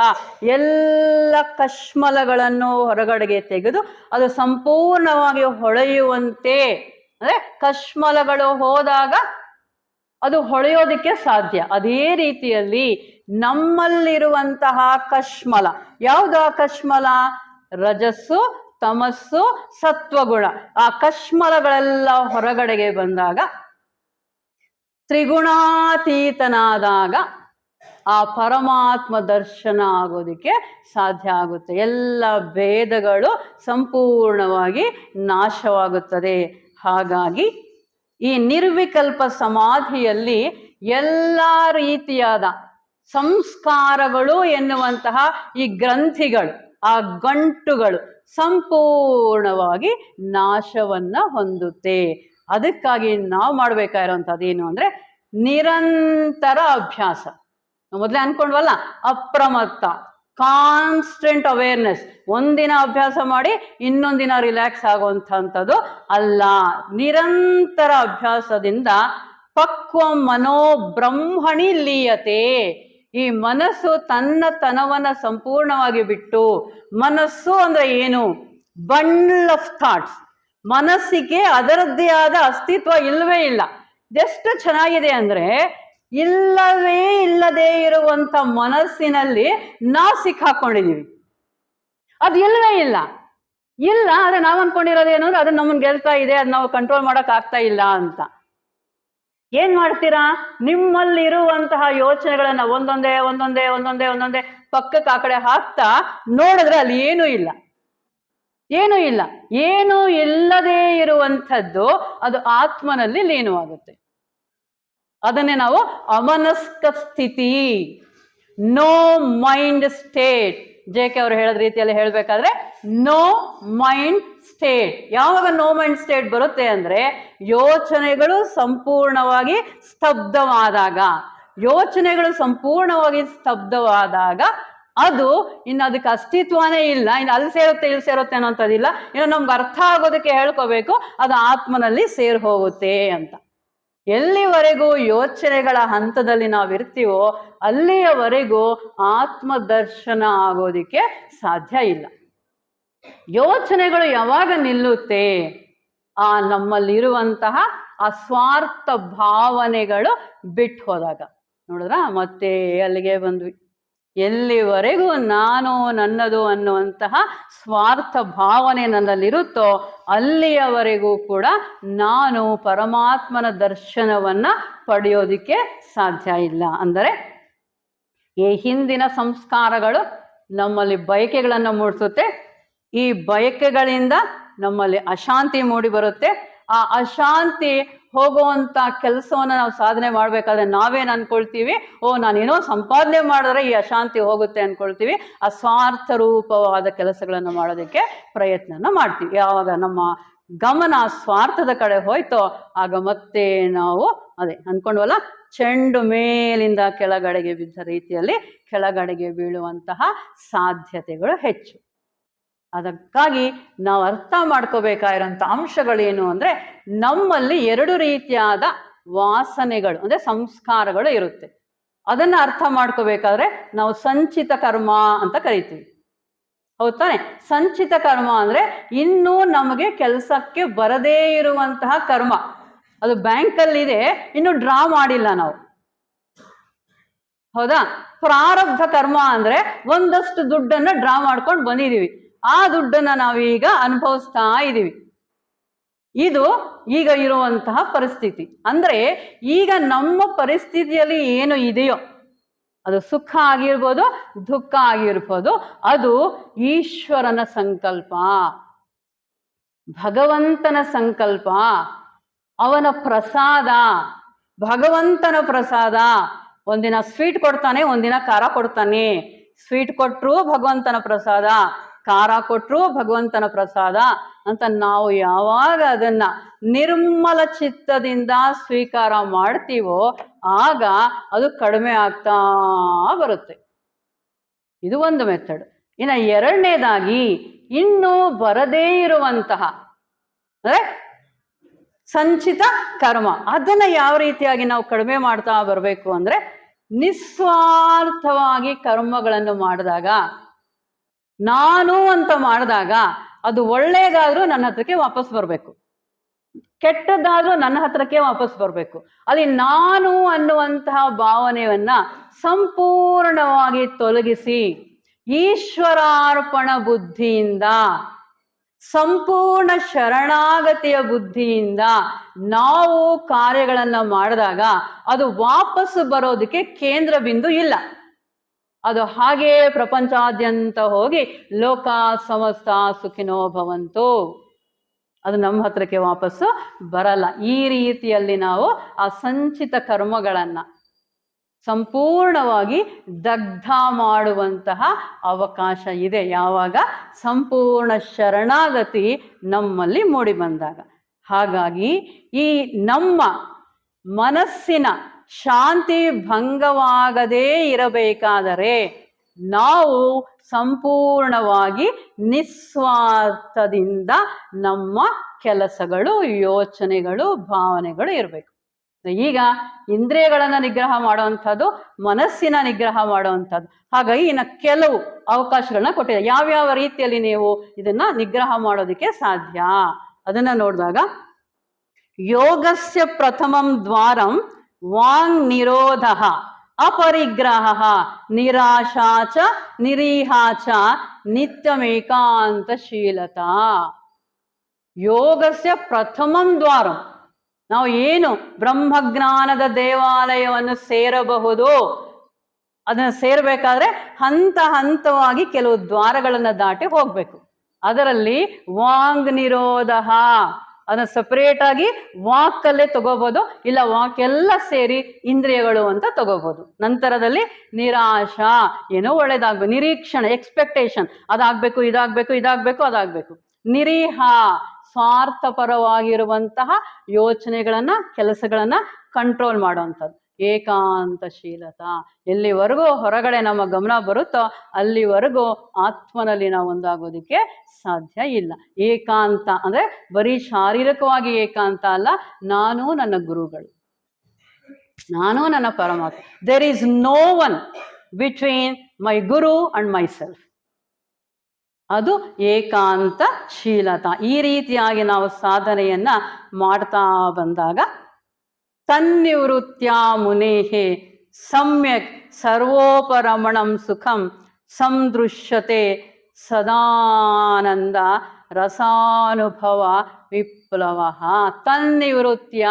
ಎಲ್ಲ ಕಶ್ಮಲಗಳನ್ನು ಹೊರಗಡೆಗೆ ತೆಗೆದು ಅದು ಸಂಪೂರ್ಣವಾಗಿ ಹೊಳೆಯುವಂತೆ, ಅಂದ್ರೆ ಕಶ್ಮಲಗಳು ಹೋದಾಗ ಅದು ಹೊಳೆಯೋದಿಕ್ಕೆ ಸಾಧ್ಯ. ಅದೇ ರೀತಿಯಲ್ಲಿ ನಮ್ಮಲ್ಲಿರುವಂತಹ ಕಶ್ಮಲ, ಯಾವುದು ಆ ಕಶ್ಮಲ? ರಜಸ್ಸು, ತಮಸ್ಸು, ಸತ್ವಗುಣ. ಆ ಕಶ್ಮಲಗಳೆಲ್ಲ ಹೊರಗಡೆಗೆ ಬಂದಾಗ, ತ್ರಿಗುಣಾತೀತನಾದಾಗ ಆ ಪರಮಾತ್ಮ ದರ್ಶನ ಆಗೋದಕ್ಕೆ ಸಾಧ್ಯ ಆಗುತ್ತೆ. ಎಲ್ಲ ಭೇದಗಳು ಸಂಪೂರ್ಣವಾಗಿ ನಾಶವಾಗುತ್ತದೆ. ಹಾಗಾಗಿ ಈ ನಿರ್ವಿಕಲ್ಪ ಸಮಾಧಿಯಲ್ಲಿ ಎಲ್ಲ ರೀತಿಯಾದ ಸಂಸ್ಕಾರಗಳು ಎನ್ನುವಂತಹ ಈ ಗ್ರಂಥಿಗಳು, ಆ ಗಂಟುಗಳು ಸಂಪೂರ್ಣವಾಗಿ ನಾಶವನ್ನ ಹೊಂದುತ್ತೆ. ಅದಕ್ಕಾಗಿ ನಾವು ಮಾಡ್ಬೇಕಾಗಿರೋಂಥದ್ದು ಏನು ಅಂದ್ರೆ ನಿರಂತರ ಅಭ್ಯಾಸ. ಮೊದಲೇ ಅನ್ಕೊಂಡ್ವಲ್ಲ, ಅಪ್ರಮತ್ತ, ಕಾನ್ಸ್ಟೆಂಟ್ ಅವೇರ್ನೆಸ್. ಒಂದಿನ ಅಭ್ಯಾಸ ಮಾಡಿ ಇನ್ನೊಂದಿನ ರಿಲ್ಯಾಕ್ಸ್ ಆಗುವಂಥದ್ದು ಅಲ್ಲ. ನಿರಂತರ ಅಭ್ಯಾಸದಿಂದ ಪಕ್ವ ಮನೋಬ್ರಹ್ಮಣಿ ಲೀಯತೆ. ಈ ಮನಸ್ಸು ತನ್ನ ತನವನ್ನ ಸಂಪೂರ್ಣವಾಗಿ ಬಿಟ್ಟು, ಮನಸ್ಸು ಅಂದ್ರೆ ಏನು? Bundle of thoughts. ಮನಸ್ಸಿಗೆ ಅದರದ್ದೇ ಆದ ಅಸ್ತಿತ್ವ ಇಲ್ಲವೇ ಇಲ್ಲ. ಎಷ್ಟು ಚೆನ್ನಾಗಿದೆ ಅಂದ್ರೆ, ಇಲ್ಲವೇ ಇಲ್ಲದೆ ಇರುವಂತ ಮನಸ್ಸಿನಲ್ಲಿ ನಾವು ಸಿಕ್ಕಾಕೊಂಡಿದೀವಿ. ಅದು ಇಲ್ಲವೇ ಇಲ್ಲ. ಇಲ್ಲ ಆದ್ರೆ ನಾವು ಅನ್ಕೊಂಡಿರೋದೇನು ಅಂದ್ರೆ ಅದು ನಮ್ಮನ್ನ ಗೆಲ್ತಾ ಇದೆ, ಅದು ನಾವು ಕಂಟ್ರೋಲ್ ಮಾಡಕ್ ಆಗ್ತಾ ಇಲ್ಲ ಅಂತ. ಏನ್ ಮಾಡ್ತೀರಾ? ನಿಮ್ಮಲ್ಲಿ ಇರುವಂತಹ ಯೋಚನೆಗಳನ್ನ ಒಂದೊಂದೇ ಒಂದೊಂದೇ ಒಂದೊಂದೇ ಒಂದೊಂದೇ ಪಕ್ಕಕ್ಕೆ ಆ ಕಡೆ ಹಾಕ್ತಾ ನೋಡಿದ್ರೆ ಅಲ್ಲಿ ಏನೂ ಇಲ್ಲ. ಏನೂ ಇಲ್ಲ. ಏನೂ ಇಲ್ಲದೇ ಇರುವಂಥದ್ದು ಅದು ಆತ್ಮನಲ್ಲಿ ಲೀನವಾಗುತ್ತೆ. ಅದನ್ನೇ ನಾವು ಅಮನಸ್ಕ ಸ್ಥಿತಿ, ನೋ ಮೈಂಡ್ ಸ್ಟೇಟ್. JK ಅವರು ಹೇಳಿದ ರೀತಿಯಲ್ಲಿ ಹೇಳ್ಬೇಕಾದ್ರೆ ನೋ ಮೈಂಡ್ ಸ್ಟೇಟ್. ಯಾವಾಗ ನೋ ಮೈಂಡ್ ಸ್ಟೇಟ್ ಬರುತ್ತೆ ಅಂದ್ರೆ ಯೋಚನೆಗಳು ಸಂಪೂರ್ಣವಾಗಿ ಸ್ತಬ್ಧವಾದಾಗ. ಯೋಚನೆಗಳು ಸಂಪೂರ್ಣವಾಗಿ ಸ್ತಬ್ಧವಾದಾಗ ಅದು ಇನ್ನು ಅದಕ್ಕೆ ಅಸ್ತಿತ್ವನೇ ಇಲ್ಲ. ಇನ್ನು ಅಲ್ಲಿ ಸೇರುತ್ತೆ ಇಲ್ಲಿ ಸೇರುತ್ತೆ ಅನ್ನೋಂಥದ್ದಿಲ್ಲ. ಇನ್ನು ನಮ್ಗೆ ಅರ್ಥ ಆಗೋದಕ್ಕೆ ಹೇಳ್ಕೋಬೇಕು, ಅದು ಆತ್ಮನಲ್ಲಿ ಸೇರ್ ಹೋಗುತ್ತೆ ಅಂತ. ಎಲ್ಲಿವರೆಗೂ ಯೋಚನೆಗಳ ಹಂತದಲ್ಲಿ ನಾವಿರ್ತೀವೋ ಅಲ್ಲಿಯವರೆಗೂ ಆತ್ಮದರ್ಶನ ಆಗೋದಿಕ್ಕೆ ಸಾಧ್ಯ ಇಲ್ಲ. ಯೋಚನೆಗಳು ಯಾವಾಗ ನಿಲ್ಲುತ್ತೆ? ನಮ್ಮಲ್ಲಿರುವಂತಹ ಆ ಸ್ವಾರ್ಥ ಭಾವನೆಗಳು ಬಿಟ್ಟು ಹೋದಾಗ. ನೋಡಿದ್ರ, ಮತ್ತೆ ಅಲ್ಲಿಗೆ ಬಂದ್ವಿ. ಎಲ್ಲಿವರೆಗೂ ನಾನು ನನ್ನದು ಅನ್ನುವಂತಹ ಸ್ವಾರ್ಥ ಭಾವನೆ ನನ್ನಲ್ಲಿರುತ್ತೋ ಅಲ್ಲಿಯವರೆಗೂ ಕೂಡ ನಾನು ಪರಮಾತ್ಮನ ದರ್ಶನವನ್ನ ಪಡೆಯೋದಿಕ್ಕೆ ಸಾಧ್ಯ ಇಲ್ಲ. ಅಂದರೆ ಈ ಹಿಂದಿನ ಸಂಸ್ಕಾರಗಳು ನಮ್ಮಲ್ಲಿ ಬಯಕೆಗಳನ್ನು ಮೂಡಿಸುತ್ತೆ. ಈ ಬಯಕೆಗಳಿಂದ ನಮ್ಮಲ್ಲಿ ಅಶಾಂತಿ ಮೂಡಿ ಬರುತ್ತೆ. ಆ ಅಶಾಂತಿ ಹೋಗುವಂತ ಕೆಲಸವನ್ನ ನಾವು ಸಾಧನೆ ಮಾಡ್ಬೇಕಾದ್ರೆ ನಾವೇನ್ ಅನ್ಕೊಳ್ತೀವಿ? ನಾನೇನೋ ಸಂಪಾದನೆ ಮಾಡಿದ್ರೆ ಈ ಅಶಾಂತಿ ಹೋಗುತ್ತೆ ಅನ್ಕೊಳ್ತೀವಿ. ಅಸ್ವಾರ್ಥ ರೂಪವಾದ ಕೆಲಸಗಳನ್ನು ಮಾಡೋದಕ್ಕೆ ಪ್ರಯತ್ನನ ಮಾಡ್ತೀವಿ. ಯಾವಾಗ ನಮ್ಮ ಗಮನ ಸ್ವಾರ್ಥದ ಕಡೆ ಹೋಯ್ತೋ ಆಗ ಮತ್ತೆ ನಾವು ಅದೇ ಅನ್ಕೊಂಡ್ವಲ್ಲ, ಚೆಂಡು ಮೇಲಿಂದ ಕೆಳಗಡೆಗೆ ಬಿದ್ದ ರೀತಿಯಲ್ಲಿ ಕೆಳಗಡೆಗೆ ಬೀಳುವಂತಹ ಸಾಧ್ಯತೆಗಳು ಹೆಚ್ಚು. ಅದಕ್ಕಾಗಿ ನಾವು ಅರ್ಥ ಮಾಡ್ಕೋಬೇಕಾಗಿರೋಂಥ ಅಂಶಗಳೇನು ಅಂದ್ರೆ, ನಮ್ಮಲ್ಲಿ 2 ರೀತಿಯಾದ ವಾಸನೆಗಳು ಅಂದ್ರೆ ಸಂಸ್ಕಾರಗಳು ಇರುತ್ತೆ. ಅದನ್ನ ಅರ್ಥ ಮಾಡ್ಕೋಬೇಕಾದ್ರೆ ನಾವು ಸಂಚಿತ ಕರ್ಮ ಅಂತ ಕರಿತೀವಿ. ಹೌದ್ ತಾನೆ? ಸಂಚಿತ ಕರ್ಮ ಅಂದ್ರೆ ಇನ್ನೂ ನಮಗೆ ಕೆಲಸಕ್ಕೆ ಬರದೇ ಇರುವಂತಹ ಕರ್ಮ. ಅದು ಬ್ಯಾಂಕಲ್ಲಿದೆ, ಇನ್ನು ಡ್ರಾ ಮಾಡಿಲ್ಲ ನಾವು. ಹೌದಾ? ಪ್ರಾರಬ್ಧ ಕರ್ಮ ಅಂದ್ರೆ ಒಂದಷ್ಟು ದುಡ್ಡನ್ನ ಡ್ರಾ ಮಾಡ್ಕೊಂಡು ಬಂದಿದೀವಿ. ಆ ದುಡ್ಡನ್ನ ನಾವೀಗ ಅನುಭವಿಸ್ತಾ ಇದ್ದೀವಿ. ಇದು ಈಗ ಇರುವಂತಹ ಪರಿಸ್ಥಿತಿ. ಅಂದ್ರೆ ಈಗ ನಮ್ಮ ಪರಿಸ್ಥಿತಿಯಲ್ಲಿ ಏನು ಇದೆಯೋ, ಅದು ಸುಖ ಆಗಿರ್ಬೋದು, ದುಃಖ ಆಗಿರ್ಬೋದು, ಅದು ಈಶ್ವರನ ಸಂಕಲ್ಪ, ಭಗವಂತನ ಸಂಕಲ್ಪ, ಅವನ ಪ್ರಸಾದ. ಭಗವಂತನ ಪ್ರಸಾದ. ಒಂದಿನ ಸ್ವೀಟ್ ಕೊಡ್ತಾನೆ, ಒಂದಿನ ಖಾರ ಕೊಡ್ತಾನೆ. ಸ್ವೀಟ್ ಕೊಟ್ರು ಭಗವಂತನ ಪ್ರಸಾದ, ಖಾರ ಕೊಟ್ರು ಭಗವಂತನ ಪ್ರಸಾದ ಅಂತ ನಾವು ಯಾವಾಗ ಅದನ್ನ ನಿರ್ಮಲ ಚಿತ್ತದಿಂದ ಸ್ವೀಕಾರ ಮಾಡ್ತೀವೋ ಆಗ ಅದು ಕಡಿಮೆ ಆಗ್ತಾ ಬರುತ್ತೆ. ಇದು ಒಂದು ಮೆಥಡ್. ಇನ್ನು ಎರಡನೇದಾಗಿ, ಇನ್ನೂ ಬರದೇ ಇರುವಂತಹ ಅಂದ್ರೆ ಸಂಚಿತ ಕರ್ಮ, ಅದನ್ನ ಯಾವ ರೀತಿಯಾಗಿ ನಾವು ಕಡಿಮೆ ಮಾಡ್ತಾ ಬರಬೇಕು ಅಂದ್ರೆ, ನಿಸ್ವಾರ್ಥವಾಗಿ ಕರ್ಮಗಳನ್ನು ಮಾಡಿದಾಗ, ನಾನು ಅಂತ ಮಾಡಿದಾಗ ಅದು ಒಳ್ಳೇದಾದ್ರೂ ನನ್ನ ಹತ್ರಕ್ಕೆ ವಾಪಸ್ ಬರಬೇಕು, ಕೆಟ್ಟದ್ದಾದ್ರೂ ನನ್ನ ಹತ್ರಕ್ಕೆ ವಾಪಸ್ ಬರಬೇಕು. ಅಲ್ಲಿ ನಾನು ಅನ್ನುವಂತಹ ಭಾವನೆಯನ್ನ ಸಂಪೂರ್ಣವಾಗಿ ತೊಲಗಿಸಿ ಈಶ್ವರಾರ್ಪಣ ಬುದ್ಧಿಯಿಂದ, ಸಂಪೂರ್ಣ ಶರಣಾಗತಿಯ ಬುದ್ಧಿಯಿಂದ ನಾವು ಕಾರ್ಯಗಳನ್ನ ಮಾಡಿದಾಗ ಅದು ವಾಪಸ್ ಬರೋದಕ್ಕೆ ಕೇಂದ್ರ ಬಿಂದು ಇಲ್ಲ. ಅದು ಹಾಗೇ ಪ್ರಪಂಚಾದ್ಯಂತ ಹೋಗಿ ಲೋಕ ಸಮಸ್ತ ಸುಖಿನೋ ಭವಂತು, ಅದು ನಮ್ಮ ಹತ್ರಕ್ಕೆ ವಾಪಸ್ಸು ಬರಲ್ಲ. ಈ ರೀತಿಯಲ್ಲಿ ನಾವು ಆ ಸಂಚಿತ ಕರ್ಮಗಳನ್ನ ಸಂಪೂರ್ಣವಾಗಿ ದಗ್ಧ ಮಾಡುವಂತಹ ಅವಕಾಶ ಇದೆ ಯಾವಾಗ ಸಂಪೂರ್ಣ ಶರಣಾಗತಿ ನಮ್ಮಲ್ಲಿ ಮೂಡಿ ಬಂದಾಗ. ಹಾಗಾಗಿ ಈ ನಮ್ಮ ಮನಸ್ಸಿನ ಶಾಂತಿ ಭಂಗವಾಗದೇ ಇರಬೇಕಾದರೆ ನಾವು ಸಂಪೂರ್ಣವಾಗಿ ನಿಸ್ವಾರ್ಥದಿಂದ ನಮ್ಮ ಕೆಲಸಗಳು, ಯೋಚನೆಗಳು, ಭಾವನೆಗಳು ಇರಬೇಕು. ಈಗ ಇಂದ್ರಿಯಗಳನ್ನು ನಿಗ್ರಹ ಮಾಡುವಂಥದ್ದು, ಮನಸ್ಸಿನ ನಿಗ್ರಹ ಮಾಡುವಂಥದ್ದು. ಹಾಗಾಗಿ ಇನ್ನು ಕೆಲವು ಅವಕಾಶಗಳನ್ನ ಕೊಟ್ಟಿದೆ. ಯಾವ್ಯಾವ ರೀತಿಯಲ್ಲಿ ನೀವು ಇದನ್ನ ನಿಗ್ರಹ ಮಾಡೋದಕ್ಕೆ ಸಾಧ್ಯ ಅದನ್ನ ನೋಡಿದಾಗ, ಯೋಗಸ್ಯ ಪ್ರಥಮಂ ದ್ವಾರಂ ವಾಂಗ್ ನಿರೋಧ ಅಪರಿಗ್ರಹ ನಿರಾಶಾ ಚ ನಿರೀಹಾ ಚ ನಿತ್ಯಮೇಕಾಂತಶೀಲತಾ. ಯೋಗಸ್ಯ ಪ್ರಥಮಂ ದ್ವಾರಂ, ನಾವು ಏನು ಬ್ರಹ್ಮಜ್ಞಾನದ ದೇವಾಲಯವನ್ನು ಸೇರಬಹುದು, ಅದನ್ನು ಸೇರಬೇಕಾದ್ರೆ ಹಂತ ಹಂತವಾಗಿ ಕೆಲವು ದ್ವಾರಗಳನ್ನು ದಾಟಿ ಹೋಗ್ಬೇಕು. ಅದರಲ್ಲಿ ವಾಂಗ್ ನಿರೋಧ, ಅದನ್ನ ಸಪರೇಟ್ ಆಗಿ ವಾಕಲ್ಲೇ ತಗೋಬಹುದು, ಇಲ್ಲ ವಾಕ್ ಎಲ್ಲ ಸೇರಿ ಇಂದ್ರಿಯಗಳು ಅಂತ ತಗೋಬಹುದು. ನಂತರದಲ್ಲಿ ನಿರಾಶಾ, ಏನೋ ಒಳ್ಳೇದಾಗ್ಬೇಕು, ನಿರೀಕ್ಷಣೆ, ಎಕ್ಸ್ಪೆಕ್ಟೇಷನ್, ಅದಾಗಬೇಕು, ಇದಾಗಬೇಕು, ಇದಾಗಬೇಕು, ಅದಾಗಬೇಕು. ನಿರೀಹಾ, ಸ್ವಾರ್ಥಪರವಾಗಿರುವಂತಹ ಯೋಚನೆಗಳನ್ನ, ಕೆಲಸಗಳನ್ನ ಕಂಟ್ರೋಲ್ ಮಾಡುವಂಥದ್ದು. ಏಕಾಂತಶೀಲತಾ, ಎಲ್ಲಿವರೆಗೂ ಹೊರಗಡೆ ನಮ್ಮ ಗಮನ ಬರುತ್ತೋ ಅಲ್ಲಿವರೆಗೂ ಆತ್ಮನಲ್ಲಿ ನಾವು ಒಂದಾಗೋದಕ್ಕೆ ಸಾಧ್ಯ ಇಲ್ಲ. ಏಕಾಂತ ಅಂದ್ರೆ ಬರೀ ಶಾರೀರಿಕವಾಗಿ ಏಕಾಂತ ಅಲ್ಲ, ನಾನು ನನ್ನ ಗುರುಗಳು, ನಾನು ನನ್ನ ಪರಮಾತ್ಮ. There is no one between my guru and myself. ಅದು ಏಕಾಂತಶೀಲತಾ. ಈ ರೀತಿಯಾಗಿ ನಾವು ಸಾಧನೆಯನ್ನ ಮಾಡ್ತಾ ಬಂದಾಗ ತನ್ನಿವೃತ್ತ್ಯಾ ಮುನೇಹೇ ಸಮ್ಯಕ್ ಸರ್ವೋಪರಮಣಂ ಸುಖಂ ಸಂದೃಶ್ಯತೆ ಸದಾನಂದ ರಸಾನುಭವ ವಿಪ್ಲವ. ತನ್ನಿವೃತ್ತ್ಯ,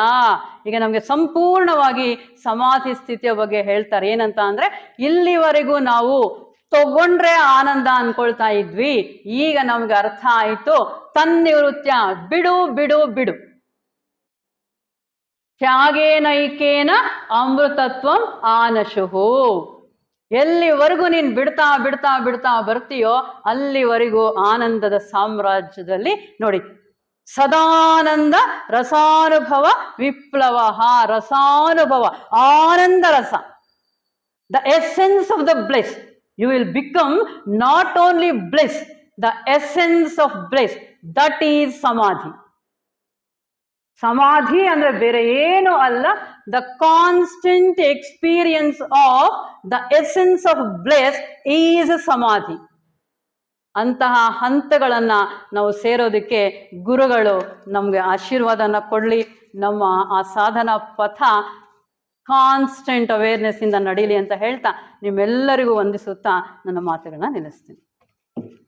ಈಗ ನಮಗೆ ಸಂಪೂರ್ಣವಾಗಿ ಸಮಾಧಿ ಸ್ಥಿತಿಯ ಬಗ್ಗೆ ಹೇಳ್ತಾರೆ. ಏನಂತ ಅಂದ್ರೆ, ಇಲ್ಲಿವರೆಗೂ ನಾವು ತಗೊಂಡ್ರೆ ಆನಂದ ಅನ್ಕೊಳ್ತಾ ಇದ್ವಿ, ಈಗ ನಮ್ಗೆ ಅರ್ಥ ಆಯ್ತು ತನ್ನಿವೃತ್ತ್ಯ, ಬಿಡು ಬಿಡು ಬಿಡು. ತ್ಯಾಗೇನೈಕೇನ ಅಮೃತತ್ವಂ ಆನಶುಹು. ಎಲ್ಲಿವರೆಗೂ ನೀನು ಬಿಡ್ತಾ ಬಿಡ್ತಾ ಬಿಡ್ತಾ ಬರ್ತೀಯೋ ಅಲ್ಲಿವರೆಗೂ ಆನಂದದ ಸಾಮ್ರಾಜ್ಯದಲ್ಲಿ ನೋಡಿ, ಸದಾನಂದ ರಸಾನುಭವ ವಿಪ್ಲವ. ರಸಾನುಭವ, ಆನಂದ ರಸ, the essence of the bless. You will become not only bless, the essence of bless. That is samadhi. ಸಮಾಧಿ ಅಂದ್ರೆ ಬೇರೆ ಏನು ಅಲ್ಲ, the constant experience of the essence of bless is samadhi. ಅಂತಹ ಹಂತಗಳನ್ನ ನಾವು ಸೇರೋದಕ್ಕೆ ಗುರುಗಳು ನಮ್ಗೆ ಆಶೀರ್ವಾದನ ಕೊಡ್ಲಿ. ನಮ್ಮ ಆ ಸಾಧನಾ ಪಥ ಕಾನ್ಸ್ಟೆಂಟ್ ಅವೇರ್ನೆಸ್ ಇಂದ ನಡೀಲಿ ಅಂತ ಹೇಳ್ತಾ ನಿಮ್ಮೆಲ್ಲರಿಗೂ ವಂದಿಸುತ್ತಾ ನನ್ನ ಮಾತುಗಳನ್ನ ನಿಲ್ಲಿಸ್ತೀನಿ.